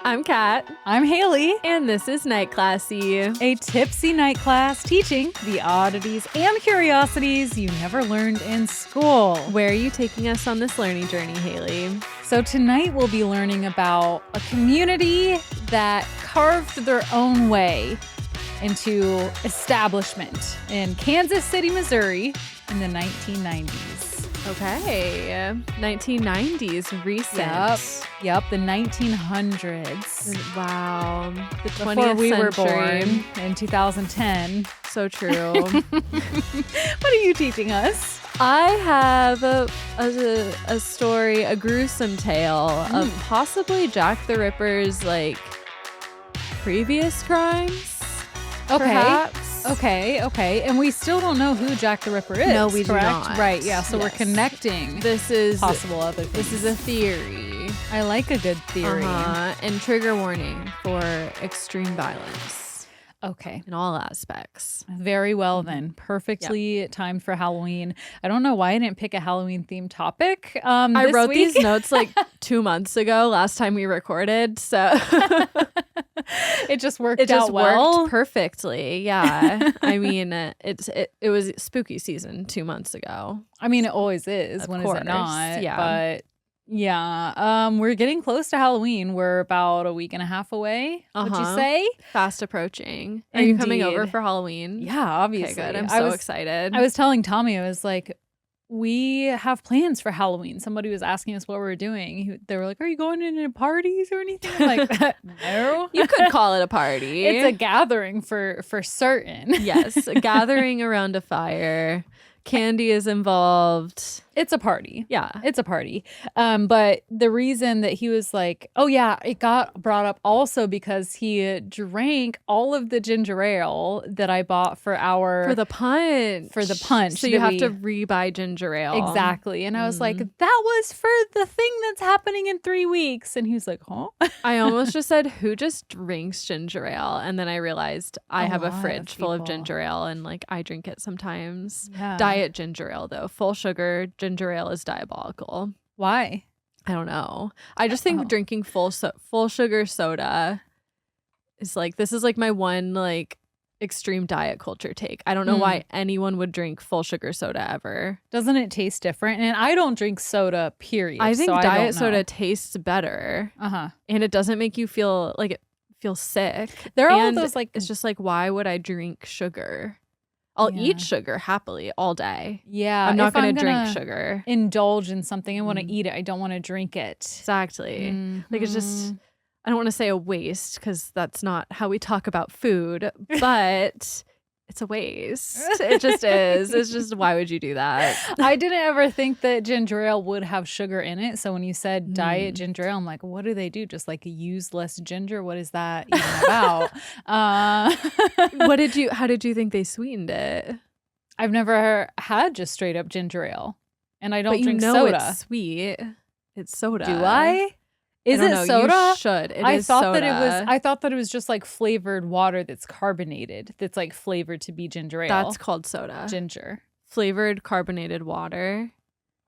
I'm Kat. I'm Hayley. And this is Night Classy, a tipsy night class teaching the oddities and curiosities you never learned in school. Where are you taking us on this learning journey, Hayley? So tonight we'll be learning about a community that carved their own way into establishment in Kansas City, Missouri in the 1990s. Okay, 1990s, recent. Yep, the 1900s. Wow, the 20th Before we century. were born in 2010. So true. What are you teaching us? I have a story, a gruesome tale of possibly Jack the Ripper's previous crimes. Okay. Perhaps. Okay. And we still don't know who Jack the Ripper is. No, we correct? do not. Right, yeah. So we're connecting this is possible other things. This is a theory. I like a good theory. And trigger warning for extreme violence. Okay. In all aspects. Very well then. Perfectly timed for Halloween. I don't know why I didn't pick a Halloween themed topic. I wrote these notes 2 monmonths ago, last time we recorded. So it just worked out well. Worked perfectly. Yeah. I mean, it was spooky season 2 months ago. I mean, it always is. Of when course, is it not? yeah. But yeah, we're getting close to Halloween. We're about a week and a half away. Would you say? Fast approaching. Are you coming over for Halloween? Yeah, obviously. Okay, good. I'm so excited. I was telling Tommy, I was like, we have plans for Halloween. Somebody was asking us what we were doing. They were like, are you going into parties or anything? I'm like, no. You could call it a party. It's a gathering for certain. Yes, a gathering around a fire. Candy is involved. It's a party. Yeah. It's a party. But the reason that he was like, oh yeah, it got brought up also because he drank all of the ginger ale that I bought for the punch. So you have to re-buy ginger ale. Exactly. And I was like, that was for the thing that's happening in 3 weeks. And he was like, huh? I almost just said, who just drinks ginger ale? And then I realized I have a fridge full of ginger ale and I drink it sometimes. Yeah. Diet ginger ale though, full sugar ginger ale is diabolical. Why? I don't know. I just think drinking full sugar soda is this is my one extreme diet culture take. I don't know why anyone would drink full sugar soda ever. Doesn't it taste different? And I don't drink soda, period. I think diet soda tastes better. And it doesn't make you feel sick. There are all those it's just why would I drink sugar? I'll eat sugar happily all day. Yeah. I'm not going to drink sugar. Indulge in something. I want to eat it. I don't want to drink it. Exactly. It's just, I don't want to say a waste because that's not how we talk about food, but it's a waste. It just is. It's just, why would you do that? I didn't ever think that ginger ale would have sugar in it. So when you said diet ginger ale, I'm like, what do they do? Just use less ginger? What is that even about? How did you think they sweetened it? I've never had just straight up ginger ale. And I don't drink soda. It's sweet. It's soda. Do I? Is it soda? You should. I thought that it was just flavored water that's carbonated. That's flavored to be ginger ale. That's called soda. Ginger. Flavored carbonated water.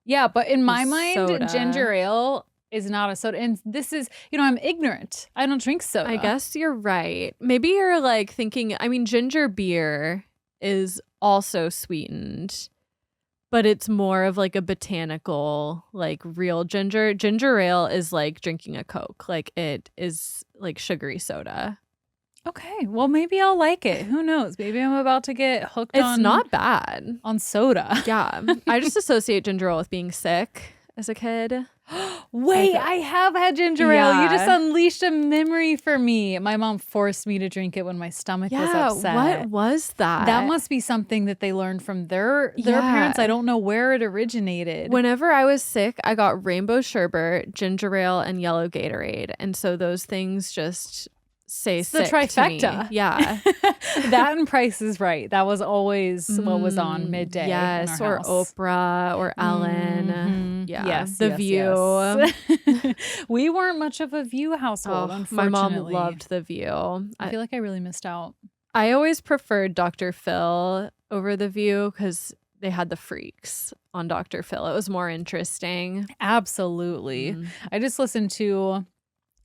Yeah, but in my mind, soda. Ginger ale is not a soda. And this is, I'm ignorant. I don't drink soda. I guess you're right. Maybe you're thinking, ginger beer is also sweetened. But it's more of a botanical, real ginger. Ginger ale is like drinking a Coke. It is sugary soda. Okay. Well, maybe I'll like it. Who knows? Maybe I'm about to get hooked It's not bad. on soda. Yeah. I just associate ginger ale with being sick as a kid. Wait, I have had ginger ale. You just unleashed a memory for me. My mom forced me to drink it when my stomach was upset. What was that? That must be something that they learned from their parents. I don't know where it originated. Whenever I was sick, I got rainbow sherbet, ginger ale, and yellow Gatorade. And so those things just say sick the trifecta. To me. Yeah. That and Price is Right. That was always what was on midday. Yes, in our or house. Oprah or Ellen. Yeah. Yes. The View. Yes. We weren't much of a View household, my mom unfortunately. loved The View. I feel like I really missed out. I always preferred Dr. Phil over The View because they had the freaks on Dr. Phil. It was more interesting. Absolutely. I just listened to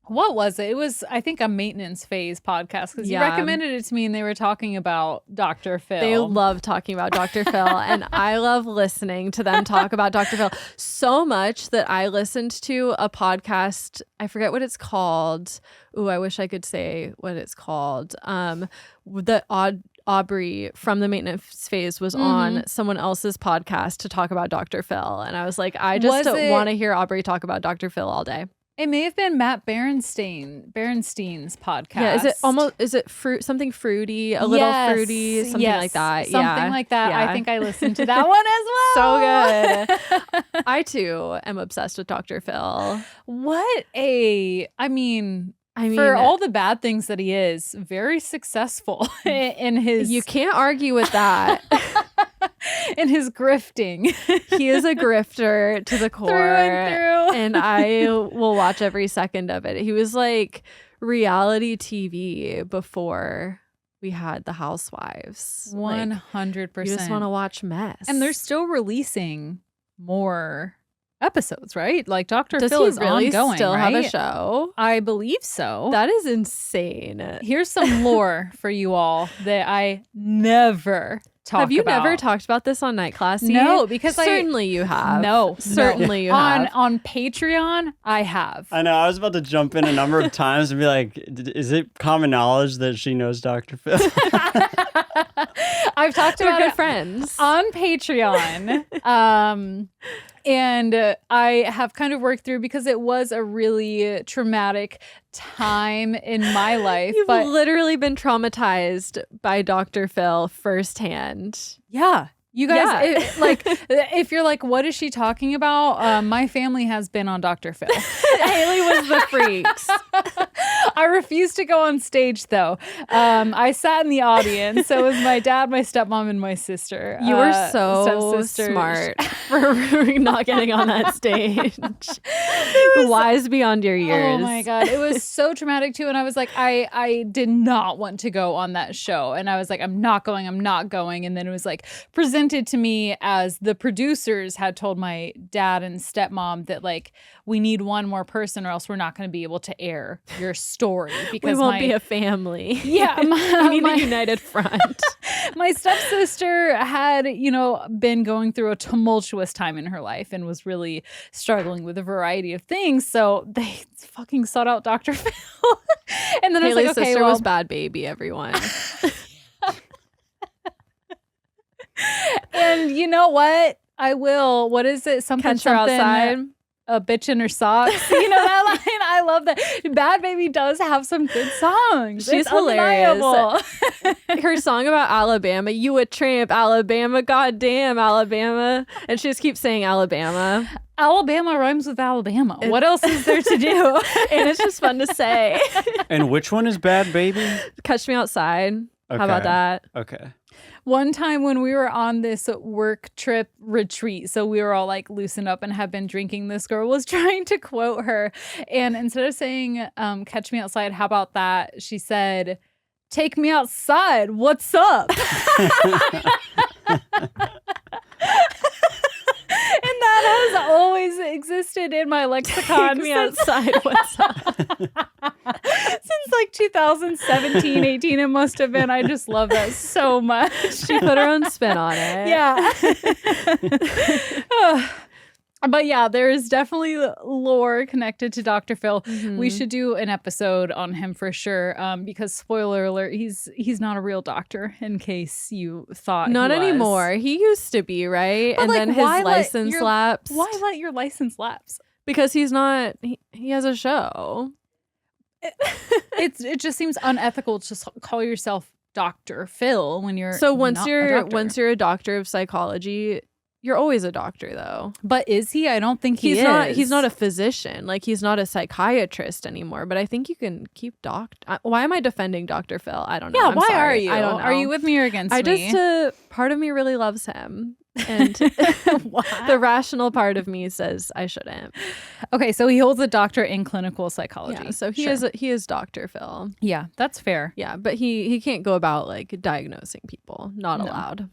What was it? It was, I think, a maintenance phase podcast because you recommended it to me and they were talking about Dr. Phil. They love talking about Dr. Phil, and I love listening to them talk about Dr. Phil so much that I listened to a podcast. I forget what it's called. Ooh, I wish I could say what it's called. Aubrey from the maintenance phase was on someone else's podcast to talk about Dr. Phil. And I was like, I just want to hear Aubrey talk about Dr. Phil all day. It may have been Matt Berenstein's podcast. Yeah, is it something fruity, a little fruity, something like that? Something like that. Yeah. I think I listened to that one as well. So good. I too am obsessed with Dr. Phil. For all the bad things that he is, very successful in his... You can't argue with that. In his grifting. He is a grifter to the core. Through and through. And I will watch every second of it. He was like reality TV before we had the Housewives. 100%. You just want to watch mess. And they're still releasing more episodes, right? Like Dr. Phil is really ongoing, still right? have a show? I believe so. That is insane. Here's some lore for you all that I never talk about. Have you never talked about this on Night Classy? No, because certainly you have. No, certainly you have. On Patreon, I have. I know. I was about to jump in a number of times and be like, is it common knowledge that she knows Dr. Phil? I've talked about good friends on Patreon. And I have kind of worked through because it was a really traumatic time in my life. You've literally been traumatized by Dr. Phil firsthand. Yeah. You guys, if you're like, what is she talking about? My family has been on Dr. Phil. Hayley was the freaks. I refused to go on stage, though. I sat in the audience. So it was my dad, my stepmom, and my sister. You were so smart for not getting on that stage. Wise beyond your years. Oh, my God. It was so traumatic, too. And I was like, I did not want to go on that show. And I was like, I'm not going. And then it was like presented to me as the producers had told my dad and stepmom that like we need one more person or else we're not going to be able to air your story because we won't be a family. Yeah, we need a united front. My stepsister had, been going through a tumultuous time in her life and was really struggling with a variety of things. So they fucking sought out Dr. Phil. And then Hayley's I was like, okay, sister was bad baby, everyone. And you know what? I will. What is it? Catch her outside. A bitch in her socks. You know that line? I love that. Bad Baby does have some good songs. She's hilarious. Her song about Alabama, you a tramp, Alabama, goddamn Alabama. And she just keeps saying Alabama. Alabama rhymes with Alabama. What else is there to do? And it's just fun to say. And which one is Bad Baby? Catch Me Outside. Okay. How about that? Okay. One time when we were on this work trip retreat, so we were all like loosened up and had been drinking, this girl was trying to quote her. And instead of saying, catch me outside, how about that? She said, take me outside. What's up? And that has always existed in my lexicon. Take me outside. What's up? Since like 2017, 18, it must have been. I just love that so much. She put her own spin on it. Yeah. But yeah, there is definitely lore connected to Dr. Phil. Mm-hmm. We should do an episode on him for sure. Because spoiler alert, he's not a real doctor. In case you thought not he was. Anymore. He used to be, right? But and like, then his license lapsed. Why let your license lapse? Because he's not. He has a show. It just seems unethical to call yourself Dr. Phil when you're once you're a doctor of psychology. You're always a doctor, though. But is he? I don't think he is. He's not a physician. Like, he's not a psychiatrist anymore. But I think you can keep why am I defending Dr. Phil? I don't know. Yeah, I'm why sorry. are you? I don't know. Are you with me or against me? Part of me really loves him. And the rational part of me says I shouldn't. Okay, so he holds a doctorate in clinical psychology. Yeah, so he is Dr. Phil. Yeah, that's fair. Yeah, but he can't go about like diagnosing people. Not allowed.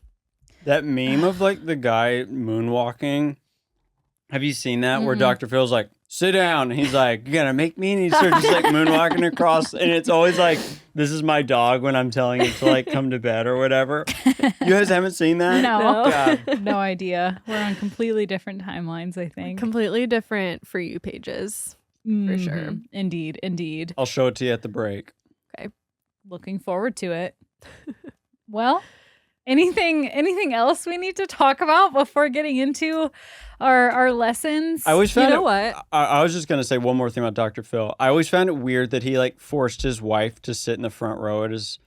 That meme of like the guy moonwalking. Have you seen that where Dr. Phil's like, sit down. And he's like, you gonna make me? And he starts just like moonwalking across. And it's always like, this is my dog when I'm telling it to like come to bed or whatever. You guys haven't seen that? No. God. No idea. We're on completely different timelines, I think. Completely different For You pages. For sure. Indeed, indeed. I'll show it to you at the break. Looking forward to it. Well, anything else we need to talk about before getting into our lessons? I always found You know what? I was just gonna say one more thing about Dr. Phil. I always found it weird that he like forced his wife to sit in the front row at his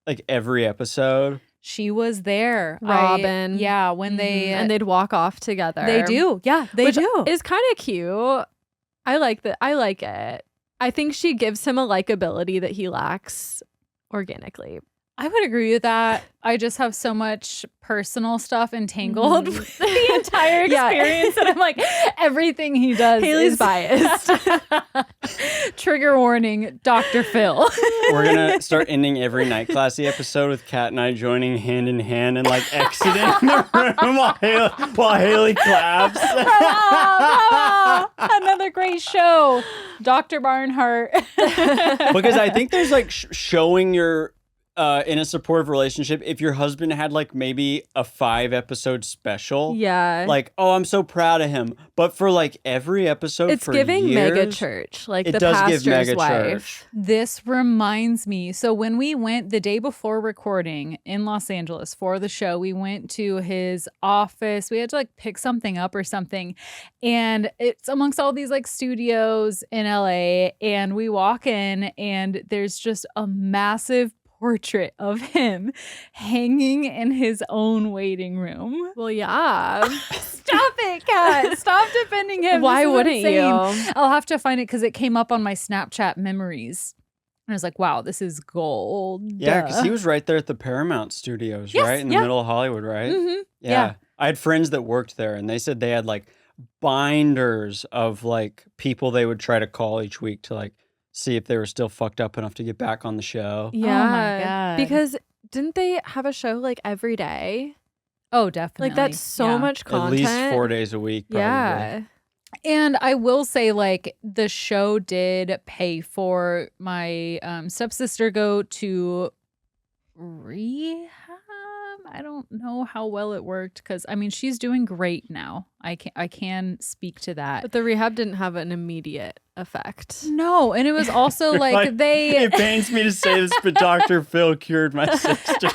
like every episode. She was there. Robin. Yeah, when they and they'd walk off together. they do. Yeah, they Which do. is kind of cute. I like that. I like it. I think she gives him a likability that he lacks organically. I would agree with that. I just have so much personal stuff entangled with the entire experience. And I'm like, everything he does Hayley's is biased. Trigger warning, Dr. Phil. We're gonna start ending every night classy episode with Kat and I joining hand in hand and like exiting the room while Hayley claps. Bravo! Another great show. Dr. Barnhart. Because I think there's like showing your in a supportive relationship, if your husband had like maybe a 5-episode special, Yeah. like, oh, I'm so proud of him. But for like every episode, It's for giving years, mega church, like it the does pastor's give mega wife. church. This reminds me. So when we went the day before recording in Los Angeles for the show, we went to his office. We had to like pick something up or something. And it's amongst all these like studios in LA. And we walk in and there's just a massive portrait of him hanging in his own waiting room. Well, yeah. Stop it, Kat. Stop defending him. Why This is wouldn't insane. you? I'll have to find it because it came up on my Snapchat memories. And I was like, wow, this is gold. Yeah, because he was right there at the Paramount Studios, Yes, right? In the middle of Hollywood, right? Mhm. Yeah. Yeah. I had friends that worked there and they said they had like binders of like people they would try to call each week to like see if they were still fucked up enough to get back on the show. Yeah. Oh my God. Because didn't they have a show like every day? Oh, definitely. Like that's so Yeah. much At content. least 4 days a week, probably. Yeah. And I will say, like, the show did pay for my stepsister go to rehab. I don't know how well it worked because I mean she's doing great now. I can speak to that. But the rehab didn't have an immediate effect. No, and it was also like they It pains me to say this, but Dr. Phil cured my sister.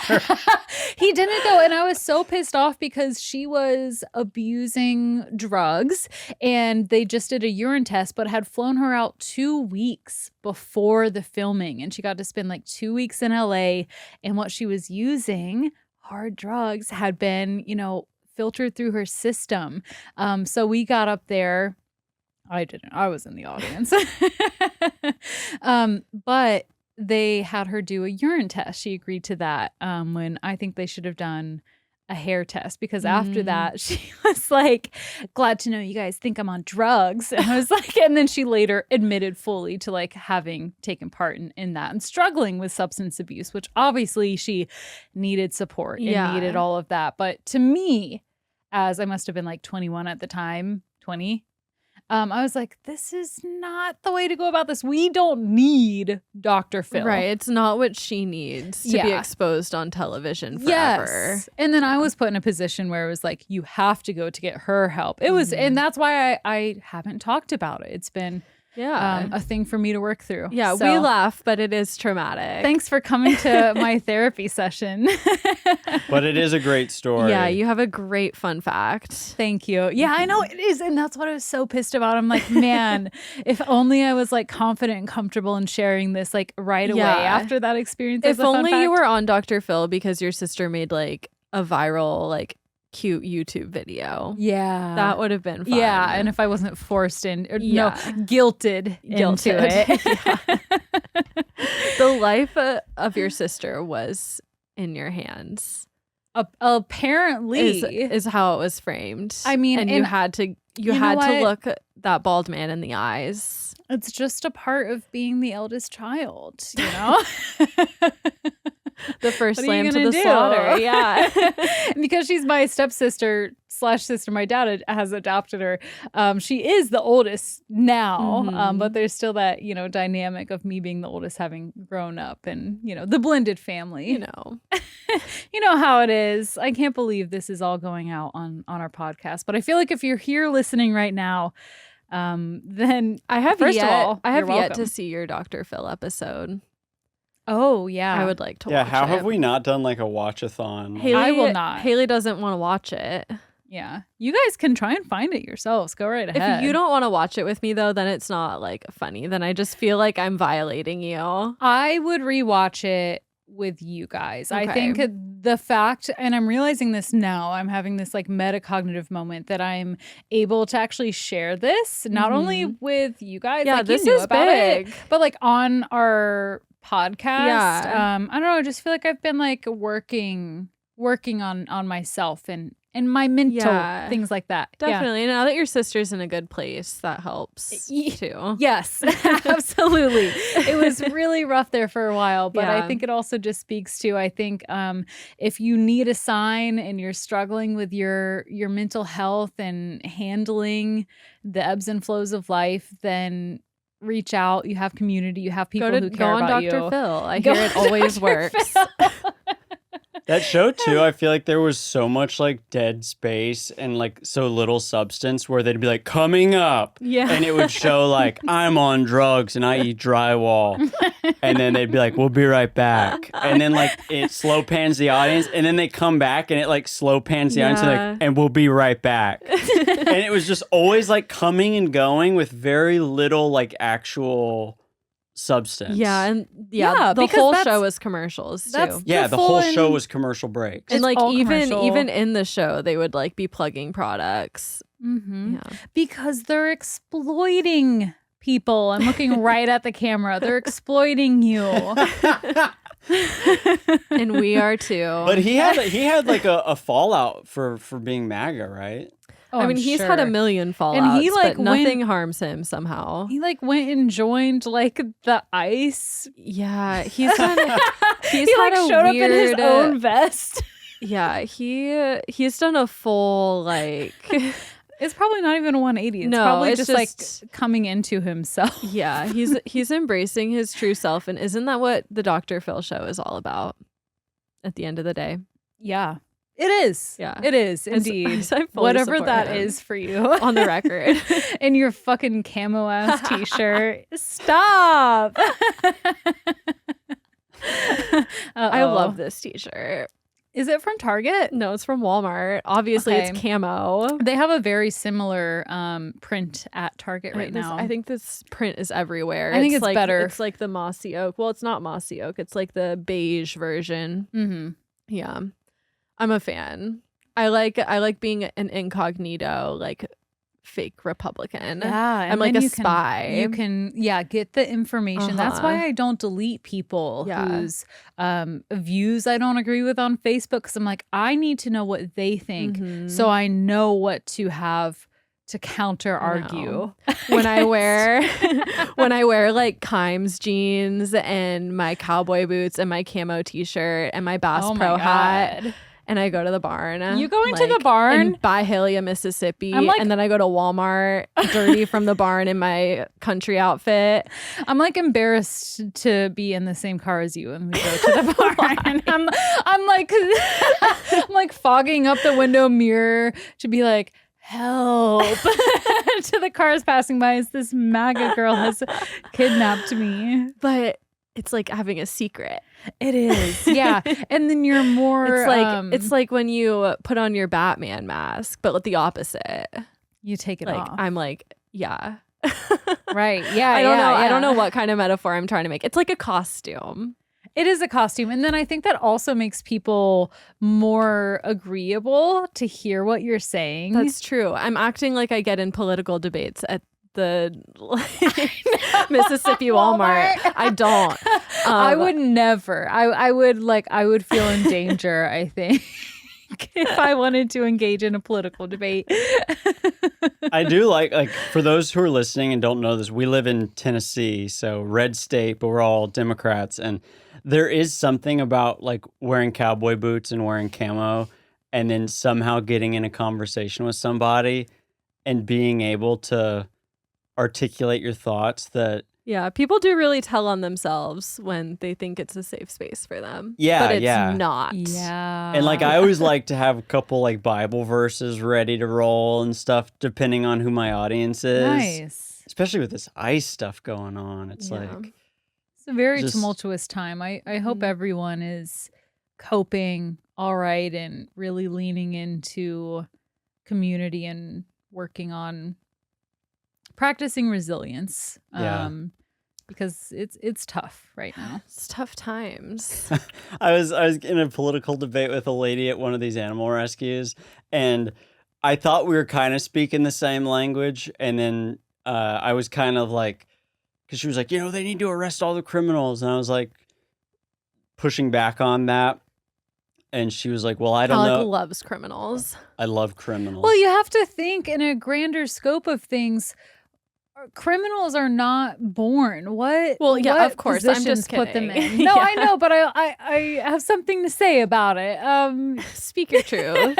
He didn't though, and I was so pissed off because she was abusing drugs and they just did a urine test but had flown her out 2 weeks before the filming and she got to spend like 2 weeks in LA and what she was using, hard drugs, had been, filtered through her system. So we got up there. I didn't. I was in the audience. But they had her do a urine test. She agreed to that when I think they should have done a hair test because after that she was like, glad to know you guys think I'm on drugs. And I was like, and then she later admitted fully to like having taken part in that and struggling with substance abuse, which obviously she needed support and needed all of that. But to me, as I must have been like 21 at the time, 20, I was like, this is not the way to go about this. We don't need Dr. Phil. Right. It's not what she needs to be exposed on television forever. Yes. And then I was put in a position where it was like, you have to go to get her help. It was, and that's why I haven't talked about it. It's been a thing for me to work through. Yeah, So, we laugh, but it is traumatic. thanks for coming to my therapy session. But it is a great story. Yeah, you have a great fun fact. Thank you. Yeah, I know it is. And that's what I was so pissed about. I'm like, man, if only I was like confident and comfortable in sharing this like right away after that experience. If only you were on Dr. Phil because your sister made like a viral, like cute YouTube video. Yeah. That would have been fun. Yeah. And if I wasn't forced in, or guilted into Guilted. it. The life of your sister was in your hands. Apparently. Is how it was framed. I mean, and you had to look that bald man in the eyes. It's just a part of being the eldest child, you know? The first What are you lamb to gonna the do? slaughter. Yeah. Because she's my stepsister / sister, my dad has adopted her. She is the oldest now, but there's still that, dynamic of me being the oldest having grown up and, the blended family. You know. You know how it is. I can't believe this is all going out on our podcast, but I feel like if you're here listening right now, then I have first yet, of all, I have you're yet welcome. to see your Dr. Phil episode. Oh yeah, I would like to Yeah, watch how it. have we not done like a watch-a-thon? Haley, I will not. Haley doesn't want to watch it. Yeah, you guys can try and find it yourselves. Go right ahead. If you don't want to watch it with me, though, then it's not like funny. Then I just feel like I'm violating you. I would rewatch it with you guys. I Okay. think the fact, and I'm realizing this now, I'm having this like metacognitive moment that I'm able to actually share this, not only with you guys, Yeah, like this you knew is about big. it, but like on our podcast. Yeah. I don't know, I just feel like I've been like working on myself and my mental things like that. Yeah. Definitely. Now that your sister's in a good place, that helps too. Yes, absolutely. It was really rough there for a while, but I Yeah. think it also just speaks to, I think if you need a sign and you're struggling with your mental health and handling the ebbs and flows of life, then reach out. You have community. You have people who care go on about Dr. you. Phil. I Go hear it on always Dr. works. Phil. That show too, I feel like there was so much like dead space and like so little substance where they'd be like coming up. Yeah. And it would show like I'm on drugs and I eat drywall. And then they'd be like, we'll be right back. And then like it slow pans the audience and then they come back and it like slow pans the audience and, Yeah. like, and we'll be right back. And it was just always like coming and going with very little like actual substance. Yeah, and Yeah, the because whole that's- show was commercials too. that's- Yeah, the the whole full show in- was commercial breaks. And It's like all even commercial. in the show, they would like be plugging products. Mm-hmm. Yeah. Because they're exploiting people. I'm looking right at the camera. They're exploiting you. And we are too. But he had like a fallout for being MAGA, right? Oh, I mean, I'm he's had a sure. million fallouts, he, like, but nothing harms him somehow. He like went and joined like the ICE. Yeah, he's done. He's He had like a showed up in his weird, own vest. Yeah, he's done a full like. It's probably not even a 180. It's No, probably it's just just- like coming into himself. Yeah, he's embracing his true self, and isn't that what the Dr. Phil show is all about? At the end of the day, Yeah. It is. Yeah. It is indeed. I fully Whatever support that him. is for you. on the record. In your fucking camo ass t-shirt. Stop. I love this T-shirt. Is it from Target? No, it's from Walmart. Obviously, Okay. it's camo. They have a very similar print at Target right This- now. I think this print is everywhere. I think it's like, better. It's like the mossy oak. Well, it's not mossy oak. It's like the beige version. Mm-hmm. Yeah, I'm a fan. I like being an incognito, like fake Republican. Yeah, I'm and like then a you can- spy. You can, get the information. That's Uh-huh. why I don't delete people Yeah. whose views I don't agree with on Facebook, because I'm like, I need to know what they think, Mhm. so I know what to have to counter argue. when I wear like Kimes jeans and my cowboy boots and my camo T-shirt and my Bass Oh my Pro hat. God. And I go to the barn. You going to the barn? In Byhalia, Mississippi. I'm like- and then I go to Walmart, dirty from the barn in my country outfit. I'm like embarrassed to be in the same car as you, and we go to the barn. And I'm like, I'm like fogging up the window mirror to be like, help to the cars passing by as this MAGA girl has kidnapped me. But it's like having a secret. It is, yeah. And then you're more. It's like when you put on your Batman mask, but with the opposite. you take it Like off, I'm like, yeah. right? Yeah, I don't know. yeah. I don't know what kind of metaphor I'm trying to make. It's like a costume. It is a costume. And then I think that also makes people more agreeable to hear what you're saying. That's true. I'm acting like I get in political debates at the Mississippi Walmart. I don't. I would never. I would feel in danger, I think. if I wanted to engage in a political debate. I do like for those who are listening and don't know this, we live in Tennessee, so red state, but we're all Democrats, and there is something about like wearing cowboy boots and wearing camo and then somehow getting in a conversation with somebody and being able to articulate your thoughts that Yeah, people do really tell on themselves when they think it's a safe space for them. Yeah, but it's yeah. not. Yeah. and like I always like to have a couple like Bible verses ready to roll and stuff depending on who my audience is. Nice. Especially with this ice stuff going on. It's Yeah. like It's a very Just- tumultuous time. I hope Mhm. everyone is coping all right and really leaning into community and working on practicing resilience. Yeah. Because it's tough right now. It's tough times. I was in a political debate with a lady at one of these animal rescues, and I thought we were kind of speaking the same language, and then I was kind of like, because she was like, they need to arrest all the criminals, and I was like pushing back on that, and she was like, well, I don't Alec know. loves criminals. I love criminals. Well, you have to think in a grander scope of things. Criminals are not born. What? Well, yeah, what of course. I'm positions just put them kidding. in. No, Yeah. I know, but I have something to say about it. Speak your truth.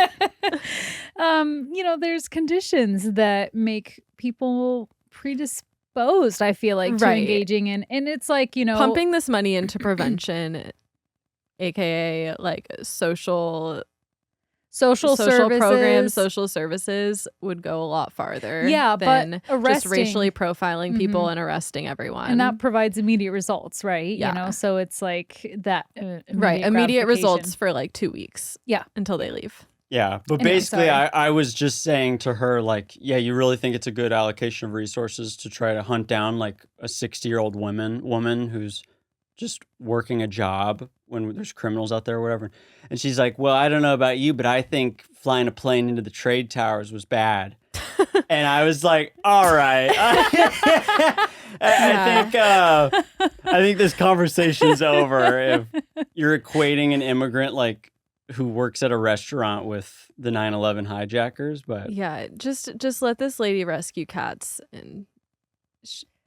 There's conditions that make people predisposed, I feel like, to Right. engaging in, and it's like, Pumping this money into prevention, aka like social social programs, services. social services would go a lot farther. Yeah, but than just arresting- racially profiling people Mhm. and arresting everyone. And that provides immediate results, right? Yeah. So it's like that right, immediate gratification. results for like 2 weeks. Yeah. until they leave. Yeah, but Anyway, basically, sorry. I was just saying to her, like, yeah, you really think it's a good allocation of resources to try to hunt down like a 60-year-old woman who's just working a job when there's criminals out there or whatever. And she's like, well, I don't know about you, but I think flying a plane into the trade towers was bad. And I was like, all right. I think this conversation's over if you're equating an immigrant like who works at a restaurant with the 9/11 hijackers, but Yeah, just let this lady rescue cats, and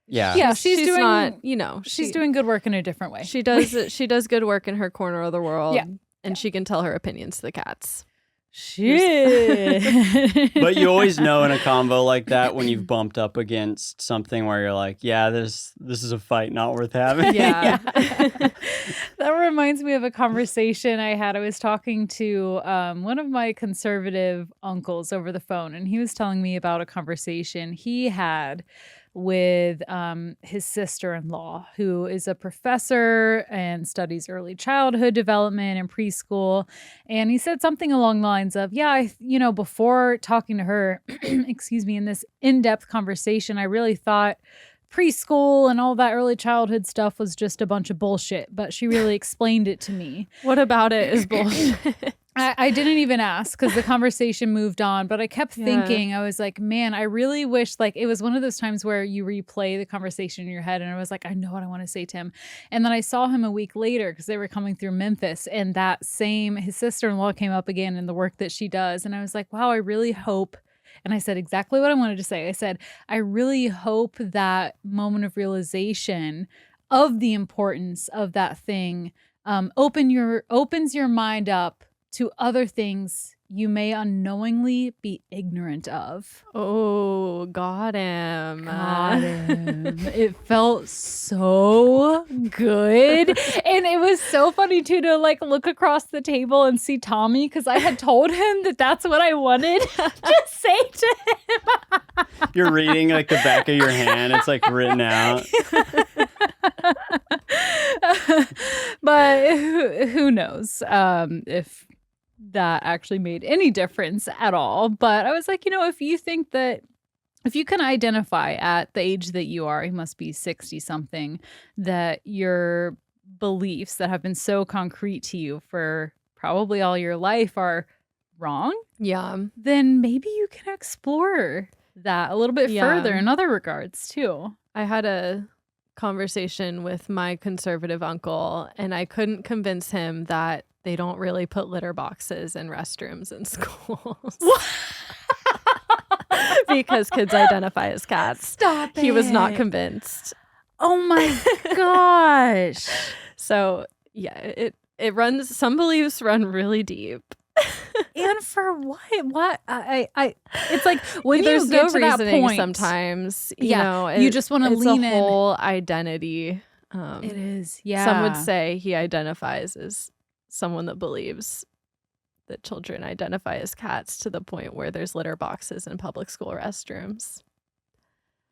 yeah. Yeah, she's doing- not. She's doing good work in a different way. She does good work in her corner of the world. Yeah. and she can tell her opinions to the cats. Shit. But you always know in a convo like that when you've bumped up against something where you're like, yeah, this is a fight not worth having. Yeah. That reminds me of a conversation I had. I was talking to one of my conservative uncles over the phone, and he was telling me about a conversation he had with his sister-in-law, who is a professor and studies early childhood development and preschool. And he said something along the lines of, before talking to her, excuse me, in this in-depth conversation, I really thought preschool and all that early childhood stuff was just a bunch of bullshit, but she really explained it to me. What about it is bullshit? I didn't even ask because the conversation moved on, but I kept Yeah. thinking, I was like, man, I really wish, like, it was one of those times where you replay the conversation in your head, and I was like, I know what I want to say to him. And then I saw him a week later because they were coming through Memphis, and his sister-in-law came up again in the work that she does. And I was like, wow, I really hope. And I said exactly what I wanted to say. I said, I really hope that moment of realization of the importance of that thing opens your mind up to other things you may unknowingly be ignorant of. Oh, got him. Got him. It felt so good. And it was so funny too to like look across the table and see Tommy, because I had told him that that's what I wanted to say to him. You're reading like the back of your hand. It's like written out. But who knows if that actually made any difference at all. But I was like, if you think that, if you can identify at the age that you are, you must be 60 something, that your beliefs that have been so concrete to you for probably all your life are wrong, Yeah. then maybe you can explore that a little bit Yeah. further in other regards too. I had a conversation with my conservative uncle, and I couldn't convince him that they don't really put litter boxes in restrooms in schools. Because kids identify as cats. Stop He was not it. convinced. Oh my gosh. So yeah, it runs. Some beliefs run really deep. And for what? What? It's like when There's you get no to that reasoning point, sometimes. You Yeah, know, you just wanna it's lean a in. whole identity. it is. Yeah. Some would say he identifies as someone that believes that children identify as cats to the point where there's litter boxes in public school restrooms.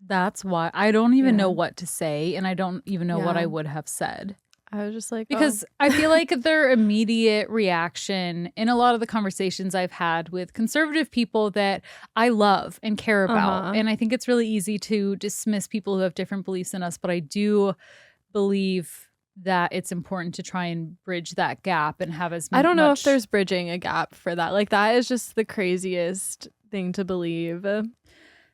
That's why I don't even Yeah. know what to say, and I don't even know what Yeah. I would have said. I was just like, Because I feel like their immediate reaction in a lot of the conversations I've had with conservative people that I love and care about. Uh-huh. And I think it's really easy to dismiss people who have different beliefs than us, but I do believe that it's important to try and bridge that gap and have as much. I don't know if there's bridging a gap for that. Like, that is just the craziest thing to believe. And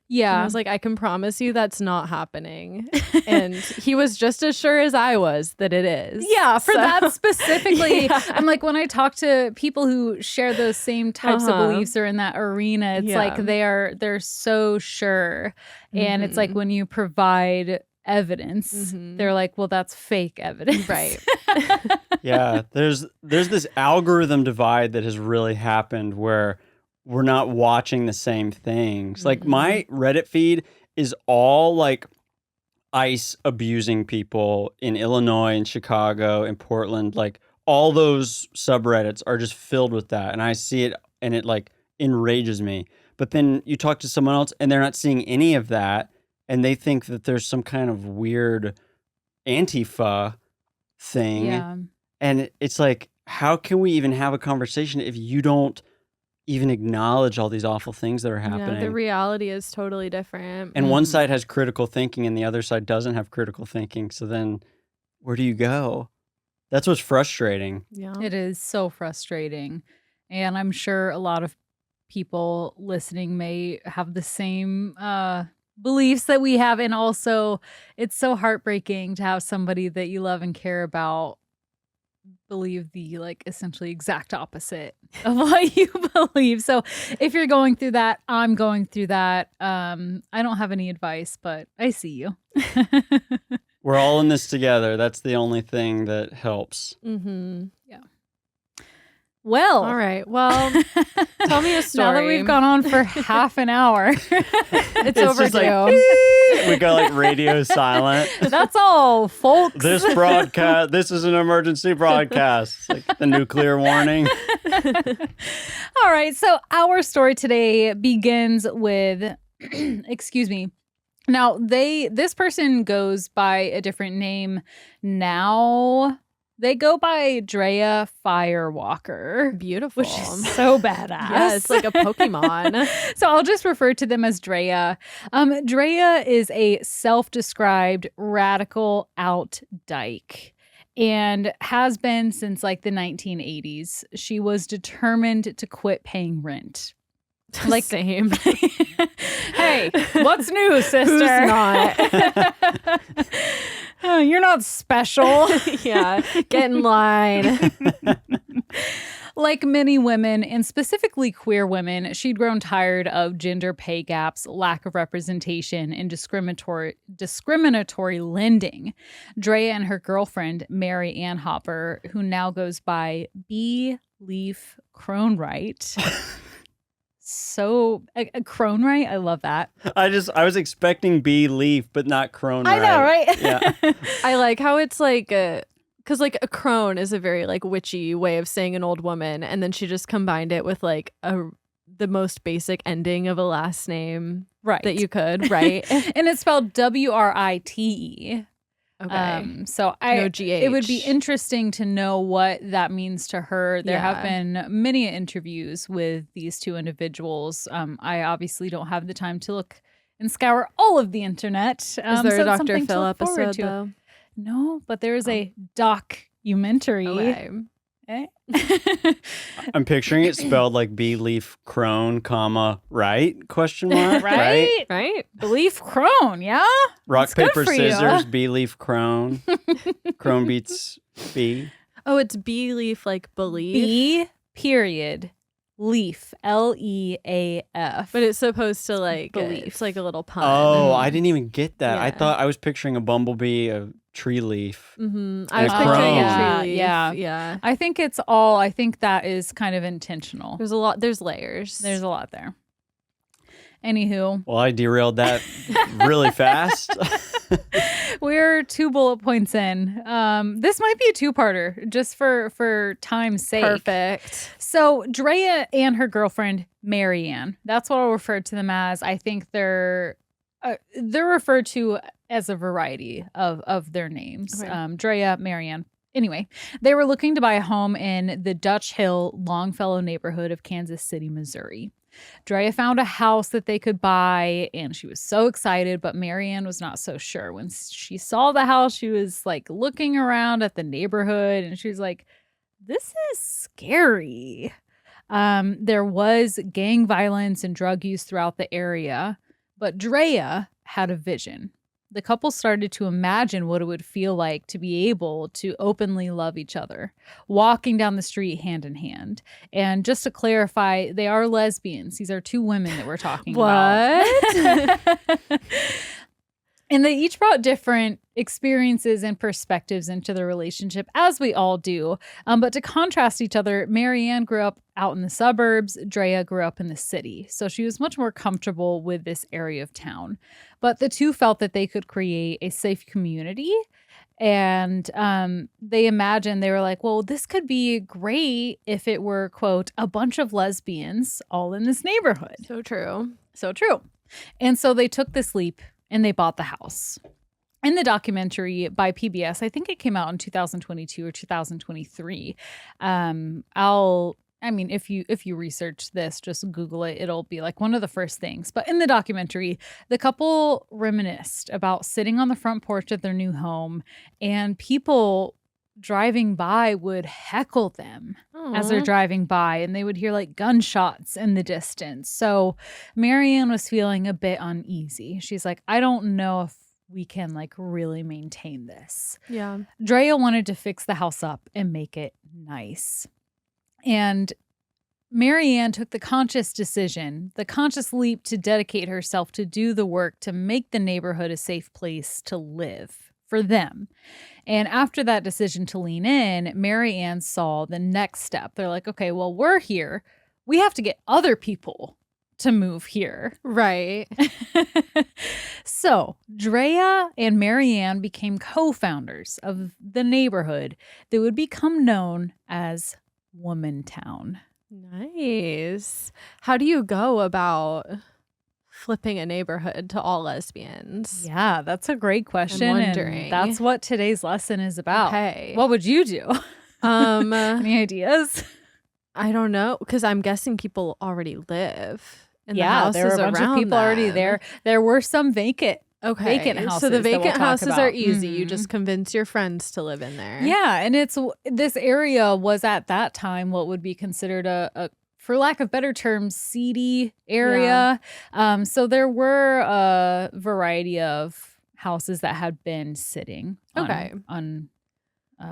Yeah. I was like, I can promise you that's not happening. And he was just as sure as I was that it is. Yeah, for So- that specifically. Yeah. I'm like, when I talk to people who share those same types of Uh-huh. beliefs or in that arena, it's Yeah. like they're so sure. And it's like Mhm. when you provide evidence, Mhm. they're like, well, that's fake evidence. Right. Yeah, there's this algorithm divide that has really happened where we're not watching the same things. Like my Reddit feed is all like ICE abusing people in Illinois and Chicago and Portland. Like all those subreddits are just filled with that. And I see it and it like enrages me. But then you talk to someone else and they're not seeing any of that. And they think that there's some kind of weird Antifa thing. Yeah. And it's like, how can we even have a conversation if you don't even acknowledge all these awful things that are happening? Yeah, the reality is totally different. And one side has critical thinking and the other side doesn't have critical thinking. So then where do you go? That's what's frustrating. Yeah. It is so frustrating. And I'm sure a lot of people listening may have the same beliefs that we have. And also, it's so heartbreaking to have somebody that you love and care about believe the like essentially exact opposite of what you believe. So if you're going through that, I'm going through that. I don't have any advice, but I see you. We're all in this together. That's the only thing that helps. Mm-hmm. Well, All right. Well, tell me a story. now that we've gone on for half an hour, it's Just overdue. like, we go like radio silent. that's all, folks. This broadcast, this is an emergency broadcast. It's like the nuclear warning. All right. So our story today begins with, excuse me. Now this person goes by a different name now. They go by Drea Firewalker, Beautiful. which is so badass. Yeah, it's like a Pokemon. So I'll just refer to them as Drea. Drea is a self-described radical out dyke and has been since like the 1980s. She was determined to quit paying rent. Like Same. Hey, what's new, sister? Who's not? Oh, you're not special. Yeah, get in line. Like many women, and specifically queer women, she'd grown tired of gender pay gaps, lack of representation, and discriminatory lending. Drea and her girlfriend, Mary Ann Hopper, who now goes by B. Leaf Cronwright. So, a Cronwright, I love that. I was expecting bee leaf, but not crone. I know, right? Yeah. I like how it's like because like a crone is a very like witchy way of saying an old woman, and then she just combined it with like the most basic ending of a last name Right. that you could, right? And it's spelled Write. Okay. So No GH. it would be interesting to know what that means to her. There have Yeah. been many interviews with these two individuals. I obviously don't have the time to look and scour all of the internet. Is there so a it's Dr. something to Phil look forward episode to. though? No, but there is a documentary. Okay. Eh? I'm picturing it spelled like bee-leaf crone, comma, right? Question mark. Right? Right? Belief crone, yeah? Rock, That's good paper, for you. scissors, bee-leaf crone. Crone beats bee. Oh, it's bee leaf like belief. B period leaf Leaf. But it's supposed to like Belief. it's like a little pun. Oh, I didn't even get that. I Yeah. thought I was picturing a bumblebee, a tree leaf. Mm-hmm. I And was a picturing crone. a tree leaf. Yeah. Yeah. I think that is kind of intentional. There's a lot. There's layers. There's a lot there. Anywho, Well, I derailed that really fast. we're 2 bullet points in. This might be a two-parter just for time's sake. perfect. So Drea and her girlfriend Marianne, that's what I'll refer to them as. I think they're referred to as a variety of their names. Okay. Drea, Marianne. Anyway, they were looking to buy a home in the Dutch Hill, Longfellow neighborhood of Kansas City, Missouri. Drea found a house that they could buy, and she was so excited, but Marianne was not so sure. When she saw the house, she was like looking around at the neighborhood, and she was like, this is scary. There was gang violence and drug use throughout the area, but Drea had a vision. The couple started to imagine what it would feel like to be able to openly love each other, walking down the street hand in hand. And just to clarify, they are lesbians. These are 2 women that we're talking about. What? And they each brought different experiences and perspectives into the relationship, as we all do. But to contrast each other, Marianne grew up out in the suburbs. Drea grew up in the city. So she was much more comfortable with this area of town. But the 2 felt that they could create a safe community. And they imagined, they were like, well, this could be great if it were, quote, a bunch of lesbians all in this neighborhood. So true. So true. And so they took this leap and they bought the house. In the documentary by PBS, I think it came out in 2022 or 2023. If you research this, just Google it. It'll be like one of the first things. But in the documentary, the couple reminisced about sitting on the front porch of their new home, and people driving by would heckle them as they're driving by, and they would hear like gunshots in the distance. So Marianne was feeling a bit uneasy. She's like, I don't know if we can like really maintain this. Yeah. Drea wanted to fix the house up and make it nice. And Marianne took the conscious decision, the conscious leap to dedicate herself to do the work to make the neighborhood a safe place to live for them. And after that decision to lean in, Marianne saw the next step. They're like, okay, well, we're here. We have to get other people to move here. Right. So Drea and Marianne became co-founders of the neighborhood that would become known as Womontown. Nice. How do you go about flipping a neighborhood to all lesbians? Yeah, that's a great question. I'm and wondering. that's what today's lesson is about. Okay. What would you do? Any ideas? I don't know, because I'm guessing people already live in the Yeah, houses there were a bunch of around people already them. there. There were some vacant houses. So the that we'll vacant talk houses about. are easy. You Mhm. just convince your friends to live in there. Yeah, and this area was at that time what would be considered a for lack of better terms, seedy area. So there were a variety of houses that had been sitting. Okay.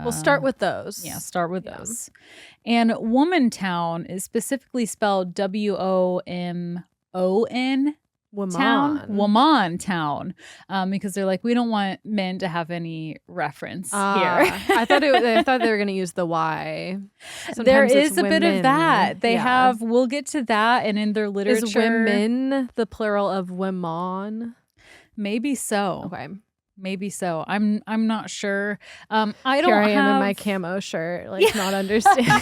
We'll start with those. Yeah, start with Yeah. those. And Womontown is specifically spelled Womon town, Womontown, because they're like, we don't want men to have any reference here. I thought they were going to use the Y. There Sometimes it's is a bit of women. that. They Yeah. have. We'll get to that, and in their literature, Is women the plural of women? maybe so. Okay. Maybe so. I'm not sure. I don't Here I am have in my camo shirt, like not understanding.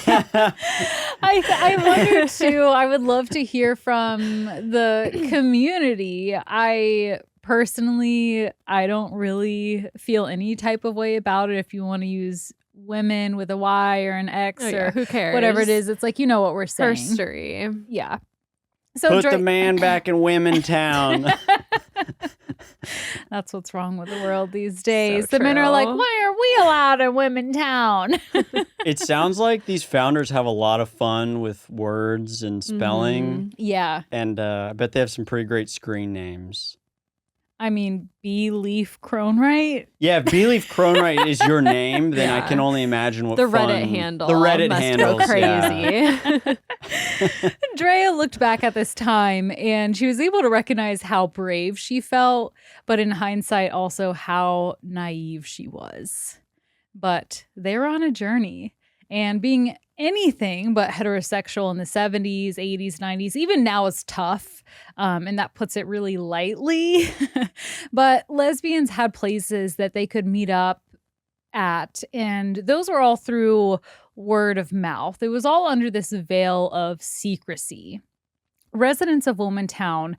I wonder too. I would love to hear from the community. I personally, I don't really feel any type of way about it. If you want to use women with a Y or an X or who cares? whatever it is, it's like, you know what we're saying. Herstory. Yeah. So Put the man back in Womontown. That's what's wrong with the world these days. So the men are like, true. why are we allowed in Womontown. It sounds like these founders have a lot of fun with words and spelling. Yeah. And I bet they have some pretty great screen names. I mean, B-Leaf Cronwright. Yeah, if B-Leaf Cronwright is your name, then I Yeah. can only imagine what The fun... Reddit handle. The Reddit must handles, go yeah. crazy. Drea looked back at this time and she was able to recognize how brave she felt, but in hindsight, also how naive she was. But they were on a journey, and being anything but heterosexual in the 70s, 80s, 90s, even now is tough. And that puts it really lightly. But lesbians had places that they could meet up at, and those were all through word of mouth. It was all under this veil of secrecy. Residents of Womontown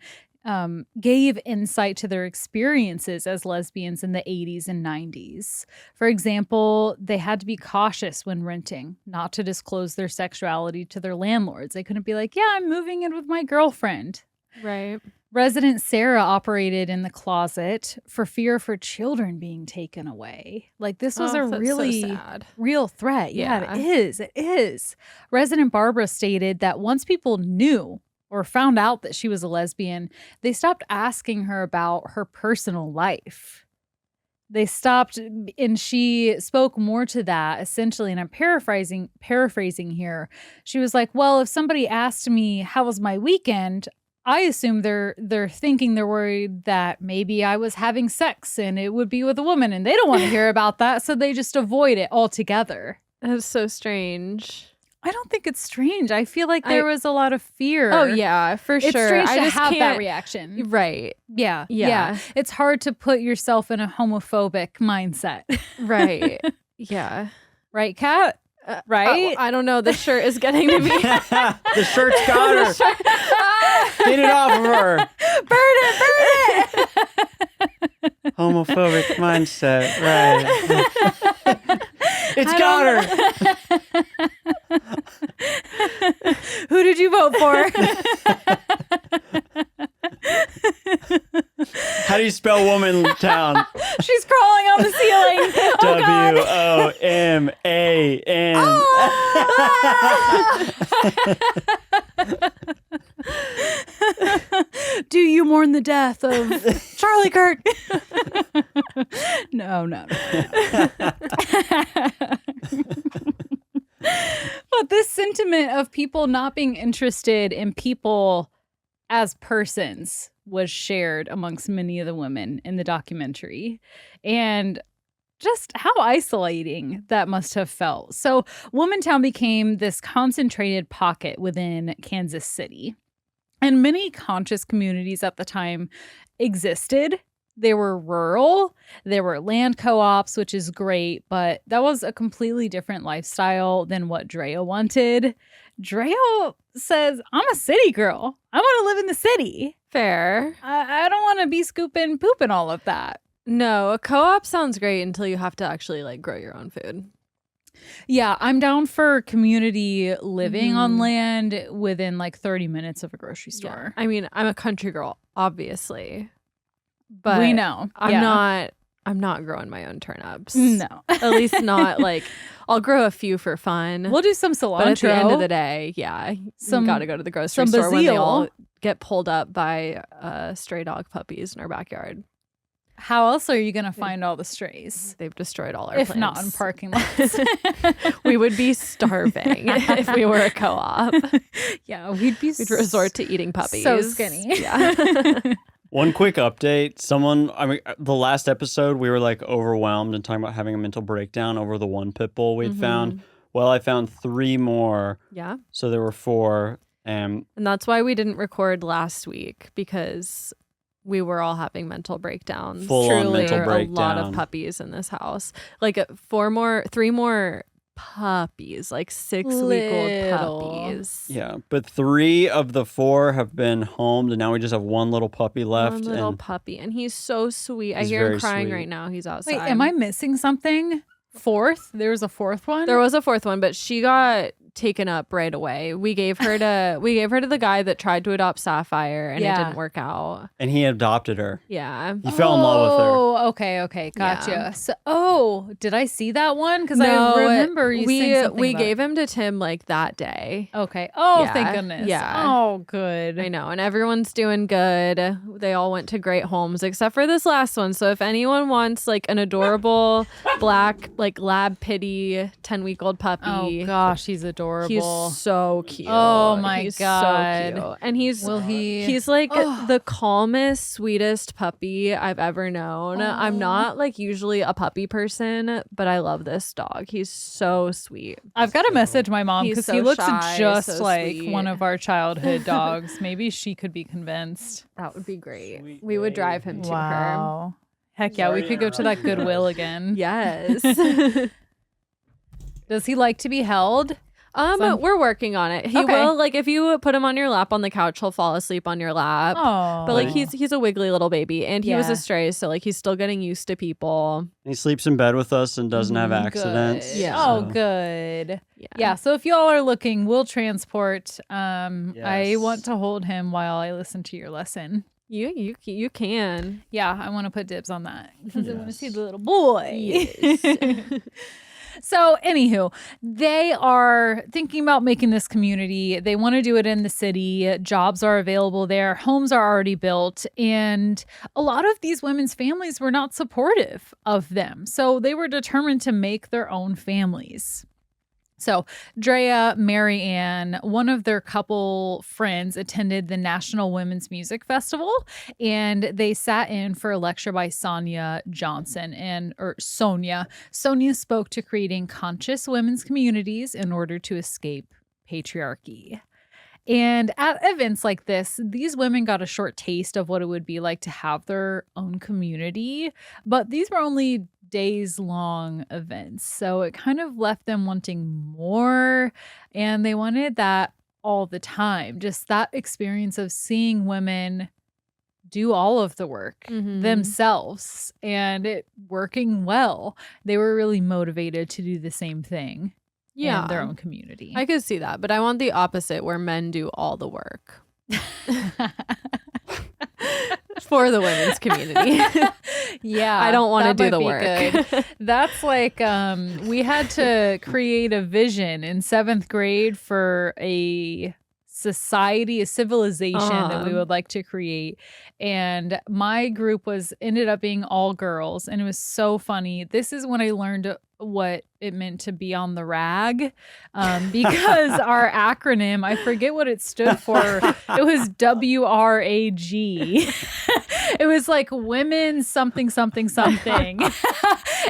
gave insight to their experiences as lesbians in the 80s and 90s. For example, they had to be cautious when renting, not to disclose their sexuality to their landlords. They couldn't be like, yeah, I'm moving in with my girlfriend. Right. Resident Sarah operated in the closet for fear of her children being taken away. Like, this was a That's really so sad. real threat. Yeah, Yeah. it is. It is. Resident Barbara stated that once people knew or found out that she was a lesbian, they stopped asking her about her personal life. They stopped, and she spoke more to that essentially, and I'm paraphrasing here. She was like, well, if somebody asked me how was my weekend, I assume they're thinking, they're worried that maybe I was having sex and it would be with a woman, and they don't want to hear about that, so they just avoid it altogether. That's so strange. I don't think it's strange. I feel like there was a lot of fear. Oh, yeah, for It's sure. strange I to just have that can't- reaction. Right. Yeah, Yeah. It's hard to put yourself in a homophobic mindset. Right. Yeah. Right, Kat? Right? I don't know. The shirt is getting to me. The shirt's got her. Get it off of her. Burn it! Homophobic mindset. Right. It's got her. Who did you vote for? How do you spell Womontown? She's crawling on the ceiling. Oh, God. WOMAN. Do you mourn the death of Charlie Kirk? No. But this sentiment of people not being interested in people as persons was shared amongst many of the women in the documentary. And just how isolating that must have felt. So Womontown became this concentrated pocket within Kansas City. And many conscious communities at the time existed. They were rural. There were land co-ops, which is great, but that was a completely different lifestyle than what Drea wanted. Drea says, I'm a city girl. I want to live in the city. Fair. I don't want to be scooping poop and all of that. No, a co-op sounds great until you have to actually like grow your own food. Yeah, I'm down for community living on land within like 30 minutes of a grocery store. I mean, I'm a country girl, obviously. But we know. I'm not growing my own turnips. No. At least not like I'll grow a few for fun. We'll do some cilantro. But at the end of the day, yeah, you got to go to the grocery store when they all get pulled up by stray dog puppies in our backyard. How else are you going to find all the strays? They've destroyed all our If plants. not in parking lots. We would be starving if we were a co-op. Yeah, we'd resort to eating puppies. So skinny. Yeah. One quick update. The last episode, we were like overwhelmed and talking about having a mental breakdown over the one pit bull we'd found. Well, I found 3 more. Yeah. So there were 4. And that's why we didn't record last week, because we were all having mental breakdowns. Full-on mental There are breakdown. a lot of puppies in this house. Like 3 more puppies, like 6-week-old puppies. Yeah, but 3 of the 4 have been homed, and now we just have 1 little puppy left. One little puppy, and he's so sweet. I He's hear him very crying sweet. right now. He's outside. Wait, am I missing something? 4th? There was a 4th one? There was a 4th one, but she got taken up right away. We gave her to the guy that tried to adopt Sapphire, and it Yeah. didn't work out. And he adopted her. Yeah. He fell in love with her. Oh, okay, gotcha. Yeah. So, did I see that one? Because No, I remember you saying something we about gave him to Tim like that day. Okay. Oh, Yeah, thank goodness. yeah. Oh, good. I know, and everyone's doing good. They all went to great homes except for this last one. So if anyone wants like an adorable black like lab pity 10-week-old puppy, Oh gosh, he's adorable. he's so cute. Oh, my he's God. so cute. And he's like Oh. the calmest, sweetest puppy I've ever known. I'm not like usually a puppy person, but I love this dog. He's so sweet. I've got to message my mom He's because so he looks shy, just so like sweet. one of our childhood dogs. Maybe she could be convinced. That would be great. Sweet We would babe. drive him to her. Wow. Heck yeah, we Sorry could go to that Goodwill again. Yes. Does he like to be held? Some- We're working on it. He Okay. will, like, if you put him on your lap on the couch, he'll fall asleep on your lap. Oh. But like he's a wiggly little baby, and he was Yeah. a stray, so like he's still getting used to people. He sleeps in bed with us and doesn't have accidents. Good. Yeah. Oh, so- good. Yeah. So if y'all are looking, we'll transport. I Yes. want to hold him while I listen to your lesson. You can. Yeah, I want to put dibs on that because I want to Yes. see the little boy. Yes. So, anywho, they are thinking about making this community. They want to do it in the city. Jobs are available there. Homes are already built. And a lot of these women's families were not supportive of them. So they were determined to make their own families. So Drea, Mary Ann, one of their couple friends attended the National Women's Music Festival, and they sat in for a lecture by Sonia Johnson or Sonia. Sonia spoke to creating conscious women's communities in order to escape patriarchy. And at events like this, these women got a short taste of what it would be like to have their own community, but these were only days-long events. So it kind of left them wanting more, and they wanted that all the time. Just that experience of seeing women do all of the work Mhm. themselves and it working well. They were really motivated to do the same thing in their own community. I could see that, but I want the opposite where men do all the work for the women's community. Yeah. I don't want to that do the might be work. good. That's like we had to create a vision in 7th grade for a society, a civilization that we would like to create. And my group ended up being all girls, and it was so funny. This is when I learned what it meant to be on the rag, because our acronym, I forget what it stood for. It was WRAG. It was like women something something something.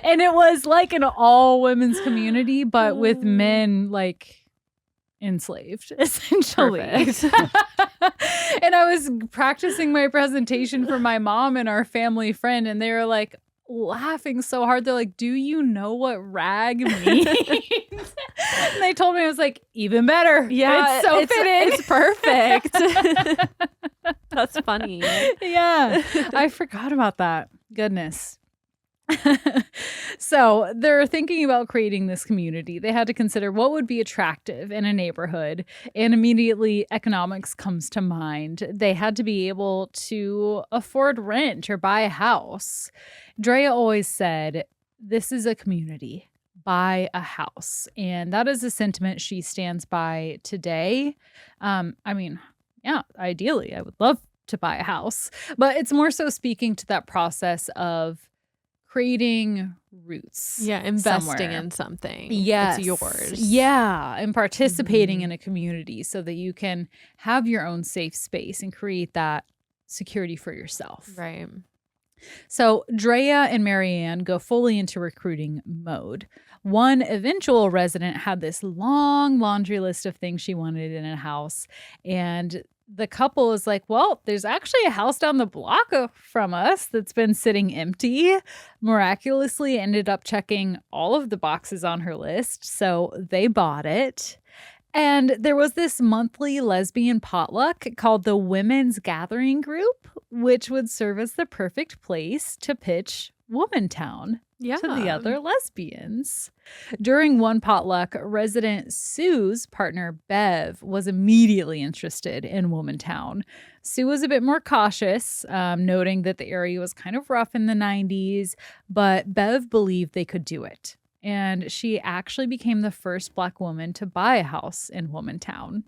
And it was like an all women's community, but with men like enslaved, essentially. And I was practicing my presentation for my mom and our family friend, and they were like laughing so hard. They're like, "Do you know what rag means?" And they told me, I was like, even better. Yeah, it's so fitting. It's perfect. That's funny. Yeah, I forgot about that. Goodness. So they're thinking about creating this community. They had to consider what would be attractive in a neighborhood, and immediately economics comes to mind. They had to be able to afford rent or buy a house. Drea always said, "This is a community. Buy a house." And that is a sentiment she stands by today. Yeah, ideally, I would love to buy a house, but it's more so speaking to that process of creating roots. Yeah, investing somewhere. in something. Yes. It's yours. Yeah, and participating in a community so that you can have your own safe space and create that security for yourself. Right. So Drea and Marianne go fully into recruiting mode. One eventual resident had this long laundry list of things she wanted in a house, and the couple is like, well, there's actually a house down the block from us that's been sitting empty. Miraculously ended up checking all of the boxes on her list, so they bought it. And there was this monthly lesbian potluck called the Women's Gathering Group, which would serve as the perfect place to pitch Womontown. Yeah. to the other lesbians. During one potluck, resident Sue's partner, Bev, was immediately interested in Womontown. Sue was a bit more cautious, noting that the area was kind of rough in the 90s, but Bev believed they could do it. And she actually became the first Black woman to buy a house in Womontown.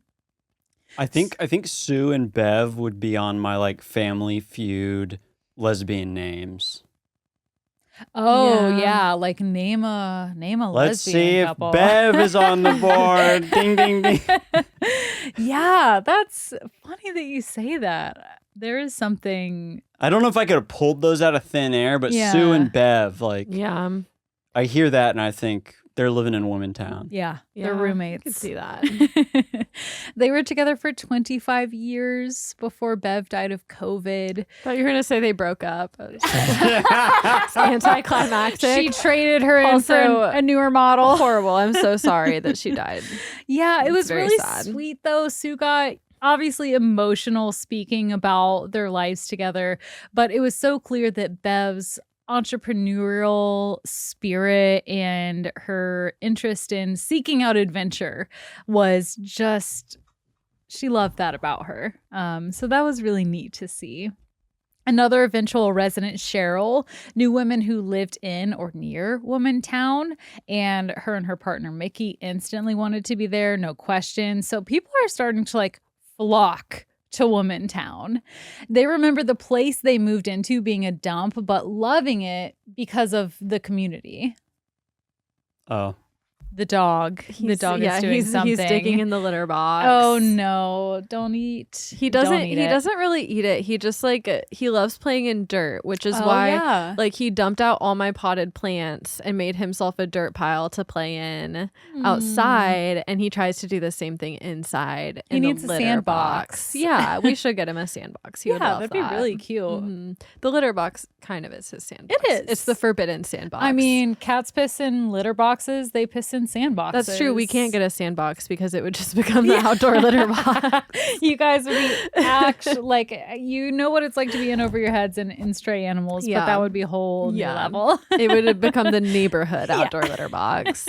I think Sue and Bev would be on my like Family Feud lesbian names. Oh, Yeah. yeah. Like name a Let's lesbian see if couple. Bev is on the board. Ding, ding, ding. Yeah, that's funny that you say that. There is something. I don't know if I could have pulled those out of thin air, but Yeah. Sue and Bev, like, Yeah. I hear that and I think they're living in Womontown. Yeah, Yeah, they're I roommates. could see that. They were together for 25 years before Bev died of COVID. Thought you were going to say they broke up. It's anticlimactic. She traded her in for Also, a newer model. Horrible. I'm so sorry that she died. Yeah, it It's was very really sad. sweet though. Sue got obviously emotional speaking about their lives together, but it was so clear that Bev's entrepreneurial spirit and her interest in seeking out adventure was just, she loved that about her. So that was really neat to see. Another eventual resident, Cheryl, knew women who lived in or near Womontown, and her partner, Mickey, instantly wanted to be there, no question. So people are starting to like flock to Womontown. They remember the place they moved into being a dump, but loving it because of the community. Oh. The dog. The dog is doing something. He's digging in the litter box. Oh no, don't eat. He doesn't Don't eat he it. doesn't really eat it. He just like he loves playing in dirt, which is Oh, why yeah. like he dumped out all my potted plants and made himself a dirt pile to play in outside, and he tries to do the same thing inside. He in needs the a litter sandbox. box. Yeah, we should get him a sandbox. He would Yeah, love that'd that. be really cute. Mhm. The litter box kind of is his sandbox. It is. It's the forbidden sandbox. I mean, cats piss in litter boxes. They piss in sandboxes. that's true. We can't get a sandbox because it would just become the outdoor litter box. You guys would be actually like, you know what it's like to be in over your heads in stray animals, but Yeah. that would be a whole new Yeah. level. It would have become the neighborhood outdoor litter box.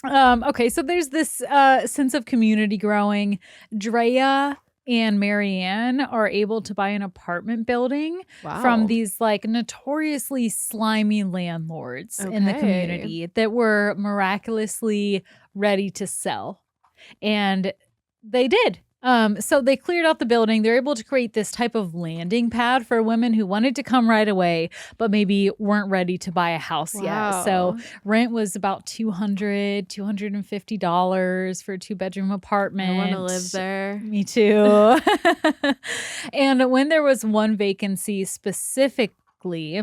Okay, so there's this sense of community growing. Drea and Marianne are able to buy an apartment building from these like notoriously slimy landlords in the Okay. community that were miraculously ready to sell. And they did. So they cleared out the building. They're able to create this type of landing pad for women who wanted to come right away, but maybe weren't ready to buy a house yet. So rent was about $250 for a 2-bedroom apartment. I want to live there. Me too. And when there was one vacancy specifically,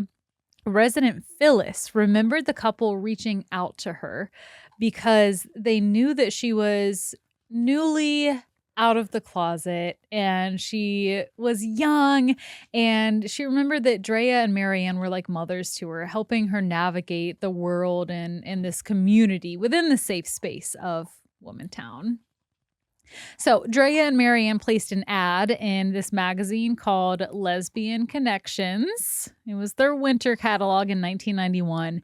resident Phyllis remembered the couple reaching out to her because they knew that she was newly out of the closet and she was young, and she remembered that Drea and Marianne were like mothers to her, helping her navigate the world and in this community within the safe space of Womontown. So Drea and Marianne placed an ad in this magazine called Lesbian Connections. It was their winter catalog in 1991.